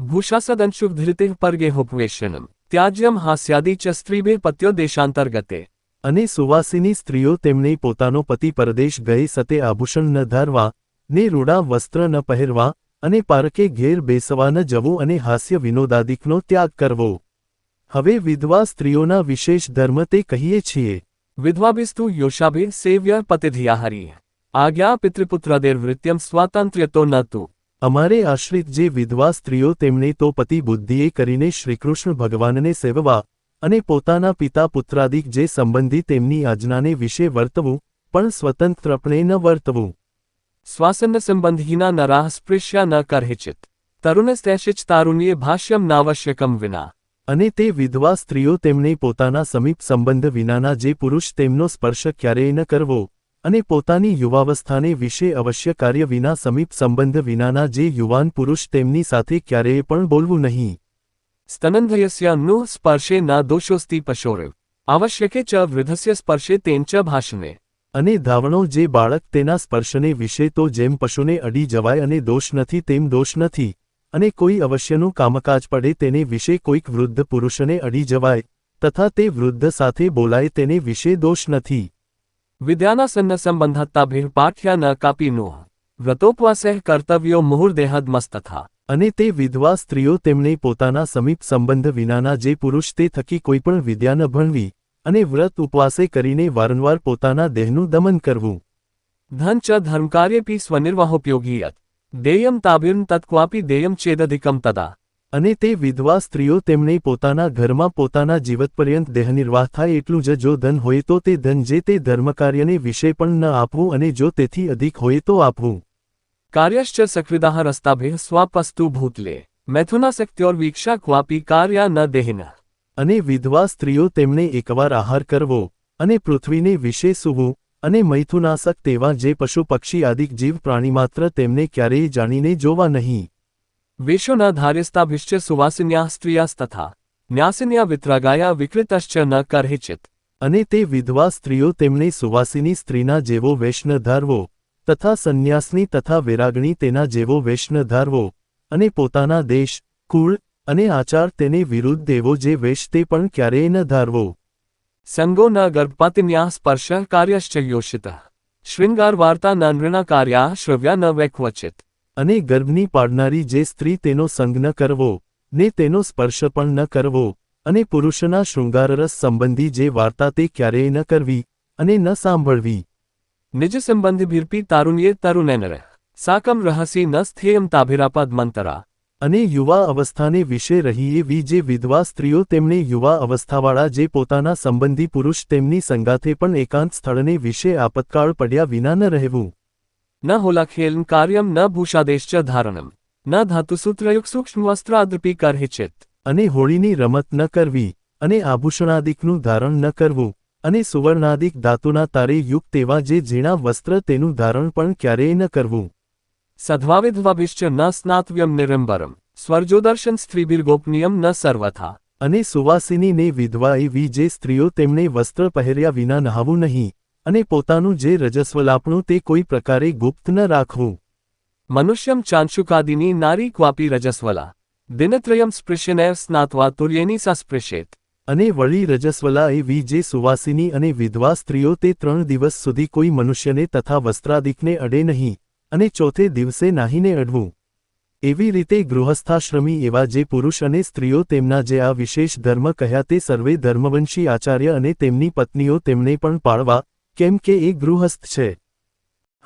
ભૂષાસદંશુધૃતે પરગેહોપવેશનમ ત્યાજ્યમ હાસ્યાદિ ચ સ્ત્રીભે પત્યો દેશાંતર્ગતે. અને સુવાસિની સ્ત્રીઓ તેમને પોતાનો પતિ પરદેશ ગયે સતે આભૂષણ ન ધારવા, ને રૂડા વસ્ત્ર ન પહેરવા, અને પારકે ઘેર બેસવા ન જવું અને હાસ્ય વિનોદાદિકનો ત્યાગ કરવો. હવે વિધવા સ્ત્રીઓના વિશેષ ધર્મ તે કહીએ છીએ. વિધવાભિસ્તુ યોષાભિ સેવ્ય પતિધિયાહરી. આજ્ઞા પિતૃપુત્રાદેર્વૃત્યમ સ્વાતંત્ર્યતો ન તુ. અમારે આશ્રિત જે વિધવા સ્ત્રીઓ તેમણે તો પતિ બુદ્ધિએ કરીને શ્રીકૃષ્ણ ભગવાનને સેવવા, અને પોતાના પિતા પુત્રાદિક જે સંબંધી તેમની આજ્ઞાને વિશે વર્તવું, પણ સ્વતંત્રપણે ન વર્તવું. શ્વાસન સંબંધીના નરાહ સ્પૃશ્યા ન કરહિચિત. તરુણસ્તેશિચ તારુણ્યે ભાષ્યમ નાવશ્યકમ વિના. અને તે વિધવા સ્ત્રીઓ તેમને પોતાના સમીપ સંબંધ વિનાના જે પુરુષ તેમનો સ્પર્શ ક્યારેય ન કરવો, અને પોતાની યુવાવસ્થાને વિશે અવશ્ય કાર્ય વિના સમીપ સંબંધ વિનાના જે યુવાન પુરુષ તેમની સાથે ક્યારેય પણ બોલવું નહીં. સ્તનંધયસ્ય નું સ્પર્શે ન દોષોસ્તિ પશોરેવ. આવશ્યકે ચ વૃદ્ધસ્ય સ્પર્શે તેન ચ ભાષણે. અને ધાવણો જે બાળક તેના સ્પર્શને વિશે તો જેમ પશુને અડી જવાય અને દોષ નથી તેમ દોષ નથી, અને કોઈ અવશ્યનું કામકાજ પડે તેને વિશે કોઈક વૃદ્ધ પુરુષને અડી જવાય, તથા તે વૃદ્ધ સાથે બોલાય તેને વિશે દોષ નથી. વિદ્યાના સન્ન સંબંધત્તાભિર પાઠ્યા ન કાપી નોહ. વ્રતોપવાસેહ કર્તવ્યો મુહુર્દેહદમસ્તથા. અને તે વિધવા સ્ત્રીઓ તેમને પોતાના સમીપ સંબંધ વિનાના જે પુરુષ તે થકી કોઈપણ વિદ્યા ન ભણવી, અને વ્રત ઉપવાસે કરીને વારંવાર પોતાના દેહનું દમન કરવું. ધન ચ ધર્મકાર્યેપી સ્વનિર્વાહોપયોગીયત. દેયમ તાભિર્ન તત્ક્વાપી દેયમ ચેદધિકમ તદા. અને તે વિધવા સ્ત્રીઓ તેમને પોતાના ઘરમાં પોતાના જીવતપર્યંત દેહનિર્વાહ થાય એટલું જ જો ધન હોય તો તે ધન જે તે ધર્મકાર્યને વિશે પણ ન આપવું, અને જો તેથી અધિક હોય તો આપવું. કાર્યશ્ચ સકૃદાહ રસ્તાભિઃ સ્વાપસ્તુ ભૂતલે. મૈથુનાસક્ત્યોર્વીક્ષા ક્વાપી કાર્યા ન દેહિનઃ. અને વિધવા સ્ત્રીઓ તેમને એકવાર આહાર કરવો, અને પૃથ્વીને વિશે સૂવું, અને મૈથુનાસક તેવા જે પશુ પક્ષી આદિક જીવ પ્રાણીમાત્ર તેમને ક્યારેય જાણીને જોવા નહીં. વેશો ન ધાર્યસ્તાભિશ્ચ સુવાસિન્યાઃ સ્ત્રિયાસ્તથા. ન્યાસિન્યા વિત્રાગાયા વિકૃતશ્ચ ન કરહિચિત. અને તે વિધવા સ્ત્રીઓ તેમને સુવાસિની સ્ત્રીના જેવો વેશ ન ધારવો, તથા સંન્યાસની તથા વિરાગણી તેના જેવો વેશ ન ધારવો, અને પોતાના દેશ, કુળ, અને આચાર તેને વિરુદ્ધ એવો જે વેશ તે પણ ક્યારેય ન ધારવો. સંગો ન ગર્ભપાતિન્યાઃ સ્પર્શ કાર્યશ્ચ યોષિતઃ. શૃંગાર વાર્તા ન નૃણા કાર્યા શ્રવ્યા ન વૈક્વચિત. અને ગર્ભની પાડનારી જે સ્ત્રી તેનો સંગ ન કરવો, ને તેનો સ્પર્શ પણ ન કરવો, અને પુરુષના શૃંગારરસ સંબંધી જે વાર્તા તે ક્યારેય ન કરવી, અને ન સાંભળવી. નિજ સંબંધિભિર્પી તારુણ્યે તરુણેનર. સાકમ રહસી ન સ્થેયમ તાભિરાપદ મંતરા. અને યુવા અવસ્થાને વિશે રહી એવી જે વિધવા સ્ત્રીઓ તેમને યુવા અવસ્થાવાળા જે પોતાના સંબંધી પુરુષ તેમની સંગાથે પણ એકાંત સ્થળને વિશે આપતકાળ પડ્યા વિના ન રહેવું. ન હોલાખેલન કાર્યમ ન ભૂષાદેશ્ચ ધારણમ. ન ધાતુસૂત્રયુક્ સૂક્ષ્મ વસ્ત્રાદૃપી કરહિચિત. અને હોળીની રમત ન કરવી, અને આભૂષણાદિકનું ધારણ ન કરવું, અને સુવર્ણાદિક ધાતુના તારે યુક્ત તેવા જે ઝીણા વસ્ત્ર તેનું ધારણ પણ ક્યારેય ન કરવું. સદ્ભાવિધવાભિશ્ચ ન સ્નાતવ્યમ નિરંબરમ. સ્વર્જોદર્શન સ્ત્રીભિર્ગોપનીયમ ન સર્વથા. અને સુવાસિનીને વિધવા એવી જે સ્ત્રીઓ તેમણે વસ્ત્ર પહેર્યા વિના નહાવું નહીં, અને પોતાનું જે રજસ્વલાપણું તે કોઈ પ્રકારે ગુપ્ત ન રાખવું. મનુષ્યમ ચાંશુકાદિની નારી ક્વાપી રજસ્વલા. દિનત્રયમ સ્પૃશ્યનેવ સ્નાત્વા તુર્યેની સા સ્પૃશ્યેત. અને વળી રજસ્વલા એવી જે સુવાસિની અને વિધવા સ્ત્રીઓ તે 3 દિવસ સુધી કોઈ મનુષ્યને તથા વસ્ત્રાદિકને અડે નહીં, અને ચોથે દિવસે નાહીને અડવું. એવી રીતે ગૃહસ્થાશ્રમી એવા જે પુરુષ અને સ્ત્રીઓ તેમના જે આ વિશેષ ધર્મ કહ્યા તે સર્વે ધર્મવંશી આચાર્ય અને તેમની પત્નીઓ તેમને પણ પાળવા, કેમ કે એ ગૃહસ્થ છે.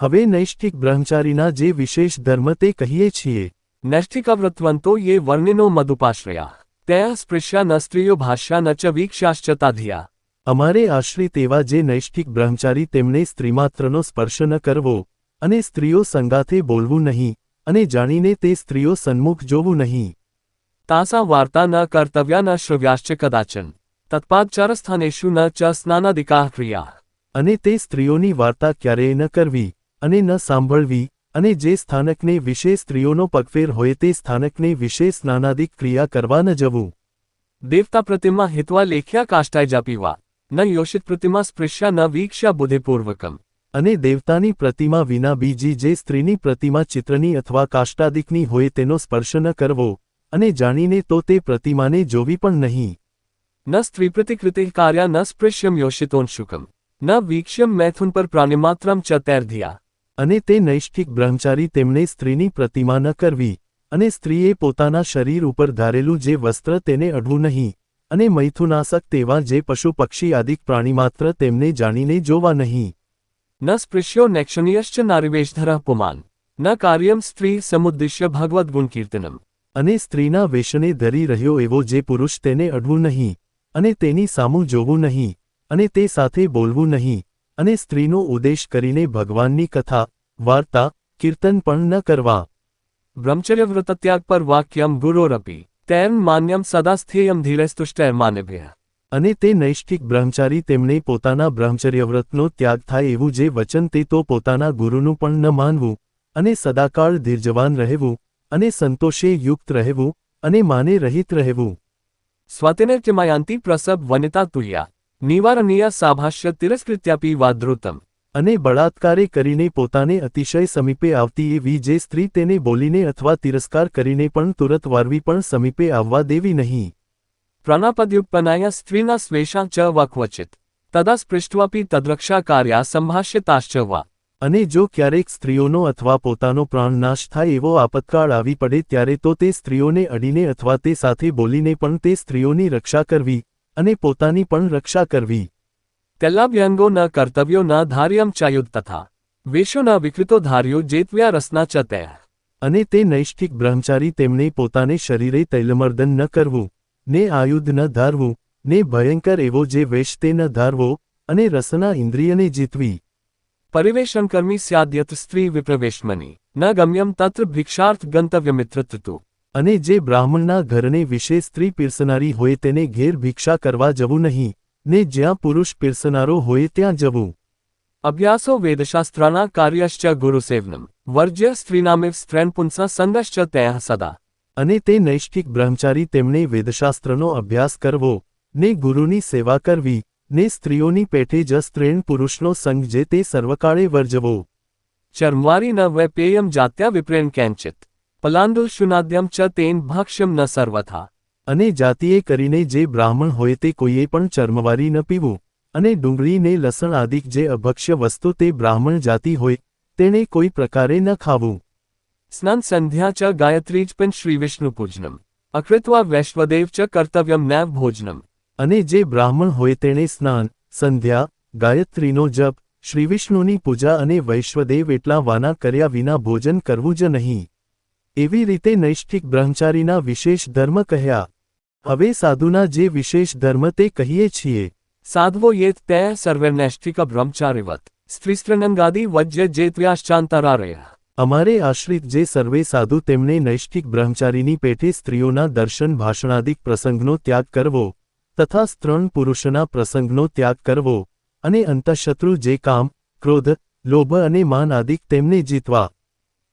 હવે નૈષ્ઠિક બ્રહ્મચારીના જે વિશેષ ધર્મ તે કહીએ છીએ. નૈષ્ઠિકવ્રતવંતો યે વર્ણિનો મદુપાશ્રયા તયા સ્પૃશ્યા ન સ્ત્રીયો ભાષ્યા ન ચ વીક્ષાશ્ચ તાધિયા. અમારે આશ્રિત એવા જે નૈષ્ઠિક બ્રહ્મચારી તેમને સ્ત્રીમાત્રનો સ્પર્શ ન કરવો, અને સ્ત્રીઓ સંગાથે બોલવું નહીં, અને જાણીને તે સ્ત્રીઓ સન્મુખ જોવું નહીં. તાસા વાર્તા ન કર્તવ્યા ન શ્રવ્યાશ્ચ કદાચન તત્પાદચારસ્થાનેષુ ન ચ સ્નાનાદિકાઃ ક્રિયા. અને તે સ્ત્રીઓની વાર્તા ક્યારેય ન કરવી, અને ન સાંભળવી, અને જે સ્થાનકને વિશે સ્ત્રીઓનો પગફેર હોય તે સ્થાનકને વિશે સ્નાનાદિક ક્રિયા કરવા ન જવું. દેવતા પ્રતિમા હિત્વા લેખ્યા કાષ્ટાય પીવા ન યોષિત પ્રતિમા સ્પૃશ્યા ન વીક્ષ્યા બુદ્ધિપૂર્વકમ. અને દેવતાની પ્રતિમા વિના બીજી જે સ્ત્રીની પ્રતિમા ચિત્રની અથવા કાષ્ટાદિકની હોય તેનો સ્પર્શ ન કરવો, અને જાણીને તો તે પ્રતિમાને જોવી પણ નહીં. ન સ્ત્રીપ્રતિકૃતિ કાર્યા ન સ્પૃશ્યમ યોષિતોંશુકમ ન વીક્ષ્યમ મૈથુન પર પ્રાણિમાત્રમ ચ તૈર્ધ્યા. અને તે નૈષ્ઠિક બ્રહ્મચારી તેમને સ્ત્રીની પ્રતિમા ન કરવી, અને સ્ત્રીએ પોતાના શરીર ઉપર ધારેલું જે વસ્ત્ર તેને અડવું નહીં, અને મૈથુનાસક્ત એવા જે પશુ પક્ષી આદિક પ્રાણીમાત્ર તેમને જાણીને જોવા નહીં. ન સ્પૃશ્યો નેક્ષણીયશ્ચ નારીવેશધરઃ પુમાન ન કાર્યમ સ્ત્રી સમુદ્દિશ્ય ભગવદ્ગુણકીર્તનમ. અને સ્ત્રીના વેશને ધરી રહ્યો એવો જે પુરુષ તેને અડવું નહીં, અને તેની સામું જોવું નહીં, અને તે સાથે બોલવું નહીં, અને સ્ત્રીનો ઉદ્દેશ કરીને ભગવાનની કથા, વાર્તા, કીર્તન પણ ન કરવા. બ્રહ્મચર્યવ્રતત્યાગ પર વાક્યમ ગુરોરપી તૈર્ન માન્યમ સદા સ્થેયમ ધીરેસ્તુષ્ટૈર્માનેભ્ય. અને તે નૈષ્ઠિક બ્રહ્મચારી તેમને પોતાના બ્રહ્મચર્યવ્રતનો ત્યાગ થાય એવું જે વચન તે તો પોતાના ગુરુનું પણ ન માનવું, અને સદાકાળ ધીર્જવાન રહેવું, અને સંતોષે યુક્ત રહેવું, અને માને રહિત રહેવું. સ્વાતિનર્ચમાયાંતિ પ્રસબ વનિતા તુલ્યા નિવારણીય સાભાષ્ય તિરસ્કૃત્યાપી વાદ્રુતમ. અને બળાત્કારે કરીને પોતાને અતિશય સમીપે આવતી એવી જે સ્ત્રી તેને બોલીને અથવા તિરસ્કાર કરીને પણ તુરત વારવી પણ સમીપે આવવા દેવી નહીં. પ્રાણાપદ્યુપનાય સ્ત્રીના સ્વેષા ચ વક્વચિત તદા સ્પૃષ્ટવાપી તદ્રક્ષા કાર્યા સંભાષ્યતાશ્ચ વા. અને જો ક્યારેક સ્ત્રીઓનો અથવા પોતાનો પ્રાણ નાશ થાય એવો આપતકાળ આવી પડે ત્યારે તો તે સ્ત્રીઓને અડીને અથવા તે સાથે બોલીને પણ તે સ્ત્રીઓની રક્ષા કરવી, અને પોતાની પણ રક્ષા કરવી. તેલ્લાભ્યંગો ન કર્તવ્યો ન ધાર્યમ ચાયુધ તથા વેશો ન વિકૃતો ધાર્યો જેત્વ્યા રસના ચ તૈ. અને તે નૈષ્ઠિક બ્રહ્મચારી તેમને પોતાને શરીરે તૈલમર્દન ન કરવું, ને આયુધ ન ધારવું, ને ભયંકર એવો જે વેશ તે ન ધારવો, અને રસના ઇન્દ્રિયને જીતવી. પરિવેશનકર્મી સ્યાદ્યત સ્ત્રી વિપ્રવેશમની ન ગમ્યમ તત્ર ભિક્ષાર્થ ગંતવ્યમિત્રતુ. અને જે બ્રાહ્મણના ઘરને વિશે સ્ત્રી પીરસનારી હોય તેને ઘેર ભિક્ષા કરવા જવું નહીં, ને જ્યાં પુરુષ પીરસનારો હોય ત્યાં જવું. અભ્યાસો વેદશાસ્ત્રાના કાર્યશ્ચ ગુરુસેવનમ વર્જ્ય સ્ત્રીનામિવ સ્ત્રેન પુંસા સંગશ્ચ તૈઃ સદા. અને તે નૈષ્ઠિક બ્રહ્મચારી તેમને વેદશાસ્ત્રનો અભ્યાસ કરવો, ને ગુરુની સેવા કરવી, ને સ્ત્રીઓની પેઠે જ સ્ત્રેણ પુરુષનો સંગ જે તે સર્વકાળે વર્જવો. ચર્મવારી ન વૈપેયમ જાત્યા વિપ્રેણ કેંચિત પલાંડુલ શુનાદ્યમ ચ તેન ભક્ષ્યમ ન સર્વથા. અને જાતિએ કરીને જે બ્રાહ્મણ હોય તે કોઈએ પણ ચર્મવારી ન પીવું, અને ડુંગળી ને લસણ આદિક જે અભક્ષ્ય વસ્તુ તે બ્રાહ્મણ જાતિ હોય તેણે કોઈ પ્રકારે ન ખાવું. સ્નાન સંધ્યા ચ ગાયત્રી જ પણ શ્રીવિષ્ણુ પૂજનમ અકૃત્વા વૈશ્વદેવ ચ કર્તવ્યમ નૈવ ભોજનમ. અને જે બ્રાહ્મણ હોય તેણે સ્નાન, સંધ્યા, ગાયત્રીનો જપ, શ્રીવિષ્ણુની પૂજા અને વૈશ્વદેવ એટલા વાના કર્યા વિના ભોજન કરવું જ નહીં. એવી રીતે નૈષ્ઠિક બ્રહ્મચારીના વિશેષ ધર્મ કહ્યા. હવે સાધુના જે વિશેષ ધર્મ તે કહીએ છીએ. સાધવો યેત તૈ સર્વેર્નૈષ્ઠિક બ્રહ્મચારીવત સ્ત્રીસ્ત્રનંગાદી વજ્ય જેત્વ્યાશ્ચાંતરારય. અમારે આશ્રિત જે સર્વે સાધુ તેમને નૈષ્ઠિક બ્રહ્મચારીની પેઠે સ્ત્રીઓના દર્શન ભાષણાદિક પ્રસંગનો ત્યાગ કરવો, તથા સ્ત્રણ પુરુષના પ્રસંગનો ત્યાગ કરવો, અને અંતઃશત્રુ જે કામ, ક્રોધ, લોભ અને માન આદિક તેમને જીતવા.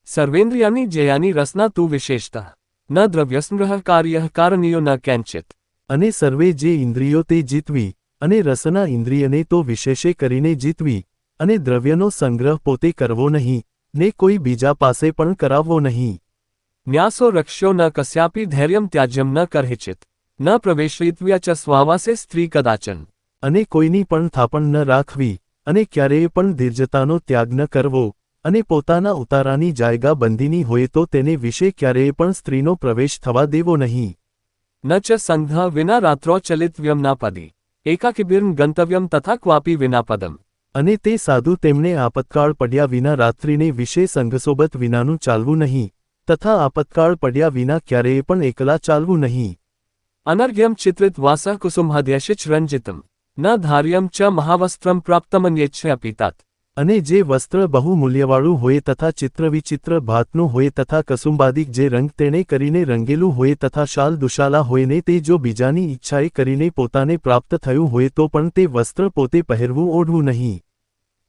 સર્વેન્દ્રિયાની જયાની રસના તું વિશેષતઃ ન દ્રવ્યસંગ્રહ કાર્ય કારણીયો ન કેંચિત. અને સર્વે જે ઇન્દ્રિયો તે જીતવી, અને રસના ઇન્દ્રિયને તો વિશેષે કરીને જીતવી, અને દ્રવ્યનો સંગ્રહ પોતે કરવો નહીં, ને કોઈ બીજા પાસે પણ કરાવવો નહીં. ન્યાસો રક્ષ્યો ન કસ્યાપી ધૈર્યમ ત્યાજ્યમ ન કરહિચિત ન પ્રવેશયિત્વ્યા ચ સ્વાવાસે સ્ત્રી કદાચન. અને કોઈની પણ થાપણ ન રાખવી, અને ક્યારેય પણ ધીર્જતાનો ત્યાગ ન કરવો, અને પોતાના ઉતારાની જાયગા બંધીની હોય તો તેને વિશે ક્યારેય પણ સ્ત્રીનો પ્રવેશ થવા દેવો નહીં. ન ચ સંઘ વિના રાત્રો ચલિતવ્યમ ના પદી એકાકીબિર્ન ગંતવ્યમ તથા ક્વાપી વિના પદમ. અને તે સાધુ તેમને આપતકાળ પડ્યા વિના રાત્રિને વિશે સંઘસોબત વિનાનું ચાલવું નહીં, તથા આપતકાળ પડ્યા વિના ક્યારેય પણ એકલા ચાલવું નહીં. અનર્ઘ્યમ ચિત્રિત વાસ કુસુમહાદ્યશિચ રંજિતમ ન ધાર્યમ ચ મહાવસ્ત્રમ પ્રાપ્તમન્યેચ્છ અપિતાત. અને જે વસ્ત્ર બહુ મૂલ્યવાળું હોય તથા ચિત્રવિચિત્ર ભાતનું હોય તથા કસુંબાદિક જે રંગ તેણે કરીને રંગેલું હોય તથા શાલ દુશાલા હોય ને તે જો બીજાની ઈચ્છાએ કરીને પોતાને પ્રાપ્ત થયું હોય તો પણ તે વસ્ત્ર પોતે પહેરવું ઓઢવું નહીં.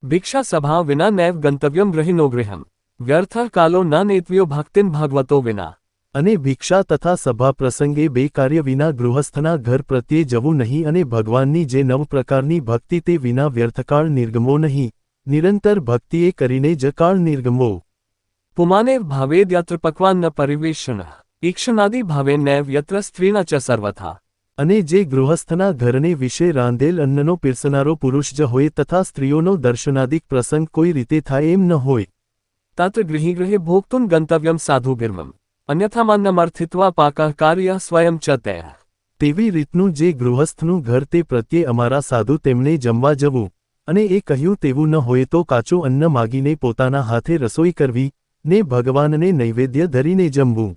ભિક્ષા સભા વિના નૈવ ગંતવ્યમ રહિનો ગૃહમ વ્યર્થ કાલો ન નેત્વ્યો ભક્તિન ભાગવતો વિના. અને ભિક્ષા તથા સભા પ્રસંગે બે કાર્ય વિના ગૃહસ્થના ઘર પ્રત્યે જવું નહીં અને ભગવાનની જે નવ પ્રકારની ભક્તિ તે વિના વ્યર્થકાળ નિર્ગમવો નહીં, નિરંતર ભક્તિએ કરીને જ કાળ નિર્ગમવો. પુમાને ભાવેદ્યત્ર પક્વાન ન પરિવેષણ ઈક્ષણાદિ ભાવે નૈવ યત્ર સ્ત્રીના ચ સર્વથા. અને જે ગૃહસ્થના ઘરને વિશે રાંધેલ અન્નનો પીરસનારો પુરુષ જ હોય તથા સ્ત્રીઓનો દર્શનાદિક પ્રસંગ કોઈ રીતે થાય એમ ન હોય. તત્ર ગૃહી ગૃહે ભોક્તુન ગંતવ્યમ સાધુભિર્મમ અન્યથામાન્નમર્થિત્વા પાકઃ કાર્ય સ્વયં ચ તૈ. તેવી રીતનું જે ગૃહસ્થનું ઘર તે પ્રત્યે અમારા સાધુ તેમને જમવા જવું, અને એ કહ્યું તેવું ન હોય તો કાચું અન્ન માગીને પોતાના હાથે રસોઈ કરવી, ને ભગવાનને નૈવેદ્ય ધરીને જમવું.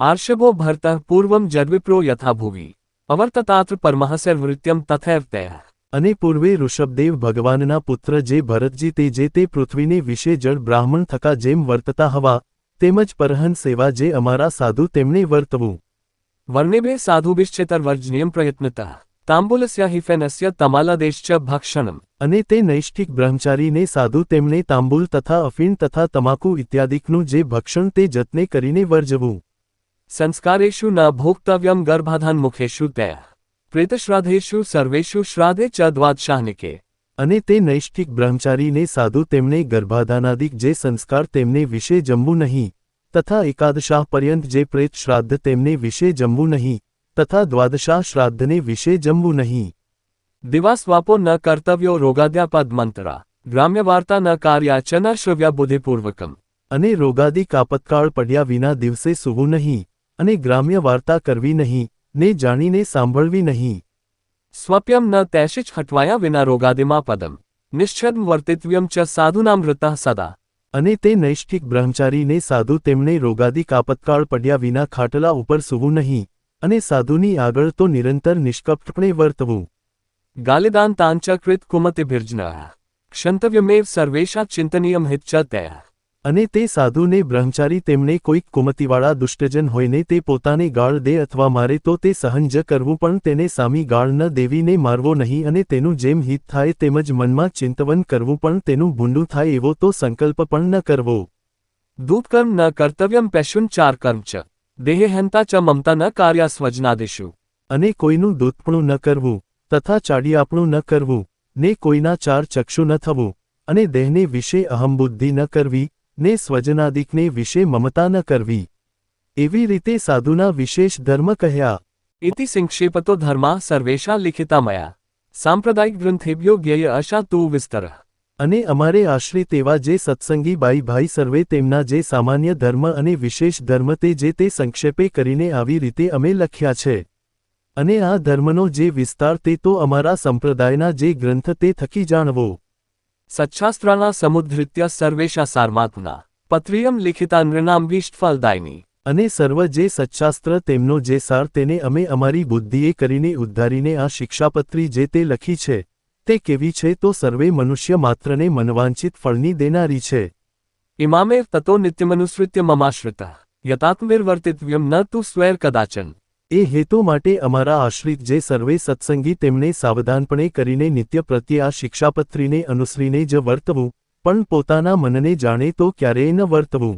આર્ષભો ભરતઃ પૂર્વમ જડવિપ્રો યથા ભુવિ અવર્તતાત્ર પરમહસર્વૃત્યમ તથૈવ તૈ. અને પૂર્વે ઋષભદેવ ભગવાનના પુત્ર જે ભરતજી તે જે તે પૃથ્વીને વિશે જળ બ્રાહ્મણ થકા જેમ વર્તતા હવા, તેમજ પરહન સેવા જે અમારા સાધુ તેમને વર્તવું. વર્ણિભે સાધુભિશ્ચેતર્વર્જનીયમ પ્રયત્નતઃ તાંબૂલસ્ય હિફેનસ્ય તમાલાદેશ્ચ ભક્ષણમ. અને તે નૈષ્ઠિક બ્રહ્મચારીને સાધુ તેમને તાંબૂલ તથા અફીણ તથા તમાકુ ઇત્યાદિકનું જે ભક્ષણ તે જતને કરીને વર્જવું. સંસ્કારેષુ ન ભોક્તવ્યમ ગર્ભાધાન મુખેષુ તૈ પ્રેતશ્રાદ્ધેષુ સર્વેષુ શ્રાદ્ધે ચ દ્વાદશાહનિકે. અને તે નૈષ્ઠિક બ્રહ્મચારીને સાધુ તેમને ગર્ભાધાનાદિક જે સંસ્કાર તેમને વિશે જમવું નહીં, તથા એકાદશાહ પર્યંત જે પ્રેત શ્રાદ્ધ તેમને વિશે જમવું નહીં, તથા દ્વાદશાહ શ્રાદ્ધને વિશે જમવું નહીં. દિવાસ્વાપો ન કર્તવ્યો રોગાદ્યાપદ મંતરા ગ્રામ્ય વાર્તા ન કાર્યા ચ ન શ્રવ્યા બુદ્ધિપૂર્વકમ. અને રોગાદિક આપતકાળ પડ્યા વિના દિવસે સૂવું નહીં, અને ગ્રામ્ય વાર્તા કરવી નહીં, ને જાણીને સાંભળવી નહીં. સ્વપ્યમ ન તૈશિચ હટવાયા વિના રોગાદિમા પદમ નિશ્ચદ્મ વર્તિત્વ્યમ ચ સાધુનામ વૃતઃ સદા. અને તે નૈષ્ઠિક બ્રહ્મચારીને સાધુ તેમને રોગાદિક આપતકાળ પડ્યા વિના ખાટલા ઉપર સૂવું નહીં, અને સાધુની આગળ તો નિરંતર નિષ્કપટપણે વર્તવું. ગાલિદાન તાંચ કૃત કુમતિભિર્જન ક્ષંતવ્યમેવ સર્વેશા ચિંતનીયમ હિત ચ તૈ. અને તે સાધુને બ્રહ્મચારી તેમને કોઈક કુમતિવાળા દુષ્ટજન હોયને તે પોતાને ગાળ દે અથવા મારે તો તે સહન જ કરવું પણ તેને સામી ગાળ ન દેવીને મારવો નહીં અને તેનું જેમ હિત થાય તેમજ મનમાં ચિંતવન કરવું પણ તેનું ભૂંડું થાય એવો તો સંકલ્પ પણ ન કરવો. દૂતકર્મ ન કર્તવ્યમ પેશુન ચાર કર્મ ચ દેહેહંતા ચ મમતા ન કાર્યા સ્વજનાદિષુ. અને કોઈનું દૂતપણું ન કરવું, તથા ચાડિયાપણું ન કરવું, ને કોઈના ચાર ચક્ષુ ન થવું, અને દેહને વિશે અહંબુદ્ધિ ન કરવી, ને સ્વજનાદિકને વિશે મમતા ન કરવી. એવી રીતે સાધુના વિશેષ ધર્મ કહ્યા. ઇતિ સંક્ષેપતો ધર્મા સર્વેશા લિખિતા મયા સાંપ્રદાયિક ગ્રંથેભ્યો જ્ઞેય અશા તુ વિસ્તર. અને અમારે આશ્રિત એવા જે સત્સંગી બાઈ ભાઈ સર્વે તેમના જે સામાન્ય ધર્મ અને વિશેષ ધર્મ તે જે તે સંક્ષેપે કરીને આવી રીતે અમે લખ્યા છે. અને આ ધર્મનો જે વિસ્તાર તે તો અમારા સંપ્રદાયના જે ગ્રંથ તે થકી જાણવો. સચ્છાસ્ત્રાના સમુદ્ધૃત્ય સર્વેશા સારમાત્મના પત્રિયમ લિખિતા નૃણામભીષ્ટફલદાયની. અને સર્વ જે સચ્ચાસ્ત્ર તેમનો જે સાર તેને અમે અમારી બુદ્ધિએ કરીને ઉદ્ધારીને આ શિક્ષાપત્રી જે તે લખી છે તે કેવી છે તો સર્વે મનુષ્ય માત્રને મનવાંચિત ફળની દેનારી છે. ઇમામેવ તતો નિત્યમનુસૃત્ય મમાશ્રિત યતાત્મવિર્વર્તિત્વ્યમ ન તુ સ્વૈર કદાચન. એ હેતુ માટે અમારા આશ્રિત જે સર્વે સત્સંગી તેમને સાવધાનપણે કરીને નિત્ય પ્રત્યે આ શિક્ષાપત્રીને અનુસરીને જ વર્તવું, પણ પોતાના મનને જાણે તો ક્યારેય ન વર્તવું.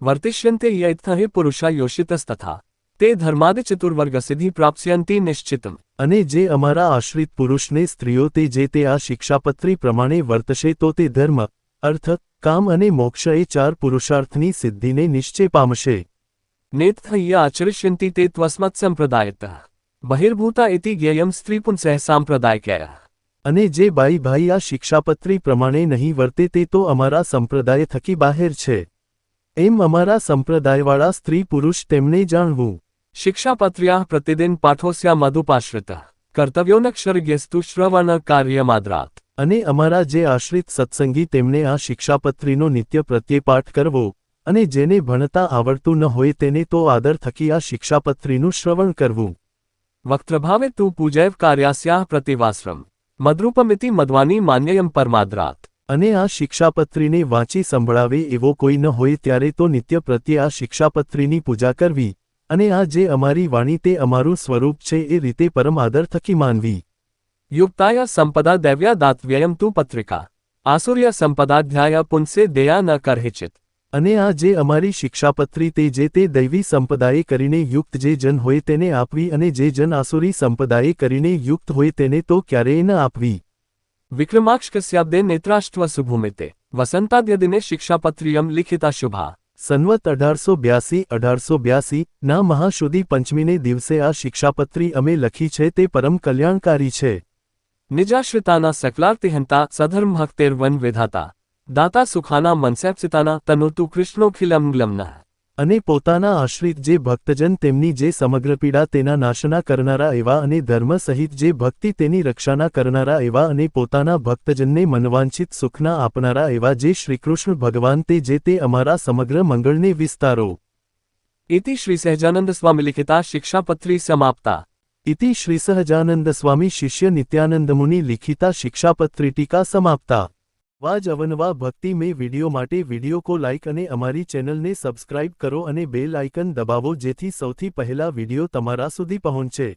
વર્તિષ્યન્તે યૈથઃ પુરુષા યોષિતસ્તથા તે ધર્માદિ ચતુર્વર્ગ સિદ્ધિ પ્રાપ્સ્યન્તિ નિશ્ચિતમ. અને જે અમારા આશ્રિત પુરુષને સ્ત્રીઓ તે જે તે આ શિક્ષાપત્રી પ્રમાણે વર્તશે તો તે ધર્મ, અર્થ, કામ અને મોક્ષ એ ચાર પુરુષાર્થની સિદ્ધિને નિશ્ચય પામશે. નેત્થય્ય આચરિષ્યન્તિ તે ત્વસ્મત્સંપ્રદાયતઃ બહિર્ભૂતા ઇતિ જ્ઞેયમ સ્ત્રીપુંસઃ સાંપ્રદાયિકયા. અને જે બાઈ ભાઈ આ શિક્ષાપત્રી પ્રમાણે નહીં વર્તે તે તો અમારા સંપ્રદાય થકી બહાર છે. એમ અમારા સંપ્રદાયવાળા સ્ત્રી પુરુષ તેમને જાણવું. શિક્ષાપત્ર્યાઃ પ્રતિદિન પાઠોસ્યા મધુપાશ્રિતઃ કર્તવ્યોનક્ષરગ્યસ્તુ શ્રવણ કાર્યમાદ્રાત. અને અમારા જે આશ્રિત સત્સંગી તેમને આ શિક્ષાપત્રીનો નિત્ય પ્રત્યે પાઠ કરવો, અને જેને ભણતા આવડતું ન હોય તેને તો આદર થકી આ શિક્ષાપત્રીનું શ્રવણ કરવું. વક્ત્રભાવે તું પૂજૈવ કાર્યાસ્યાઃ પ્રતિવાસ્રમ મદ્રૂપમિતિ મધ્વાની માન્યયમ પરમાદ્રાત. અને આ શિક્ષાપત્રીને વાંચી સંભળાવે એવો કોઈ ન હોય ત્યારે તો નિત્ય પ્રત્યે આ શિક્ષાપત્રીની પૂજા કરવી, અને આ જે અમારી વાણી તે અમારું સ્વરૂપ છે એ રીતે પરમ આદર થકી માનવી. યુક્તાય સંપદા દૈવ્યા દાતવ્યયમ તું પત્રિકા આસુર્ય સંપદાધ્યાય પુંસે દેયા ન કરહિચિત. અને આ જે અમારી શિક્ષાપત્રી તે જે તે દૈવી સંપદાએ કરીને યુક્ત જે જન હોય તેને આપવી, અને જે જન આસુરી સંપદાએ કરીને યુક્ત હોય તેને તો ક્યારેય ન આપવી. વિક્રમાક્ષકસ્યાબ્દે નેત્રાષ્ટ્વ સુભૂમિતે વસંતાદ્યદિને શિક્ષાપત્રિયમ લિખિતા શુભા. સંવત 1882 ના મહાશુદી પંચમીને દિવસે આ શિક્ષાપત્રી અમે લખી છે તે પરમ કલ્યાણકારી છે. નિજાશ્રિતાના સકલાર્તિહંતા સધર્મભક્તેર્વન વિધાતા દાતા સુખાના મનસેપ્સિતાના તનોતુ કૃષ્ણોખિલમ ગ્લમ્નઃ. અને પોતાના આશ્રિત જે ભક્તજન તેમની જે સમગ્ર પીડા તેના નાશના કરનારા એવા, અને ધર્મ સહિત જે ભક્તિ તેની રક્ષાના કરનારા એવા, અને પોતાના ભક્તજનને મનવાંછિત સુખના આપનારા એવા જે શ્રીકૃષ્ણ ભગવાન તે જે તે અમારા સમગ્ર મંગળને વિસ્તારો. ઇતિ શ્રી સહજાનંદ સ્વામી લિખિતા શિક્ષાપત્રી સમાપ્તા. इति श्री सहजानंद स्वामी शिष्य नित्यानंद मुनि लिखिता शिक्षापत्री टीका समाप्ता. वाज अवनवा भक्ति में वीडियो माटे वीडियो को लाइक अने अमारी चैनल ने सब्सक्राइब करो अने बेल आइकन दबावो जेथी सौथी पहला वीडियो तमारा सुधी पहोंचे.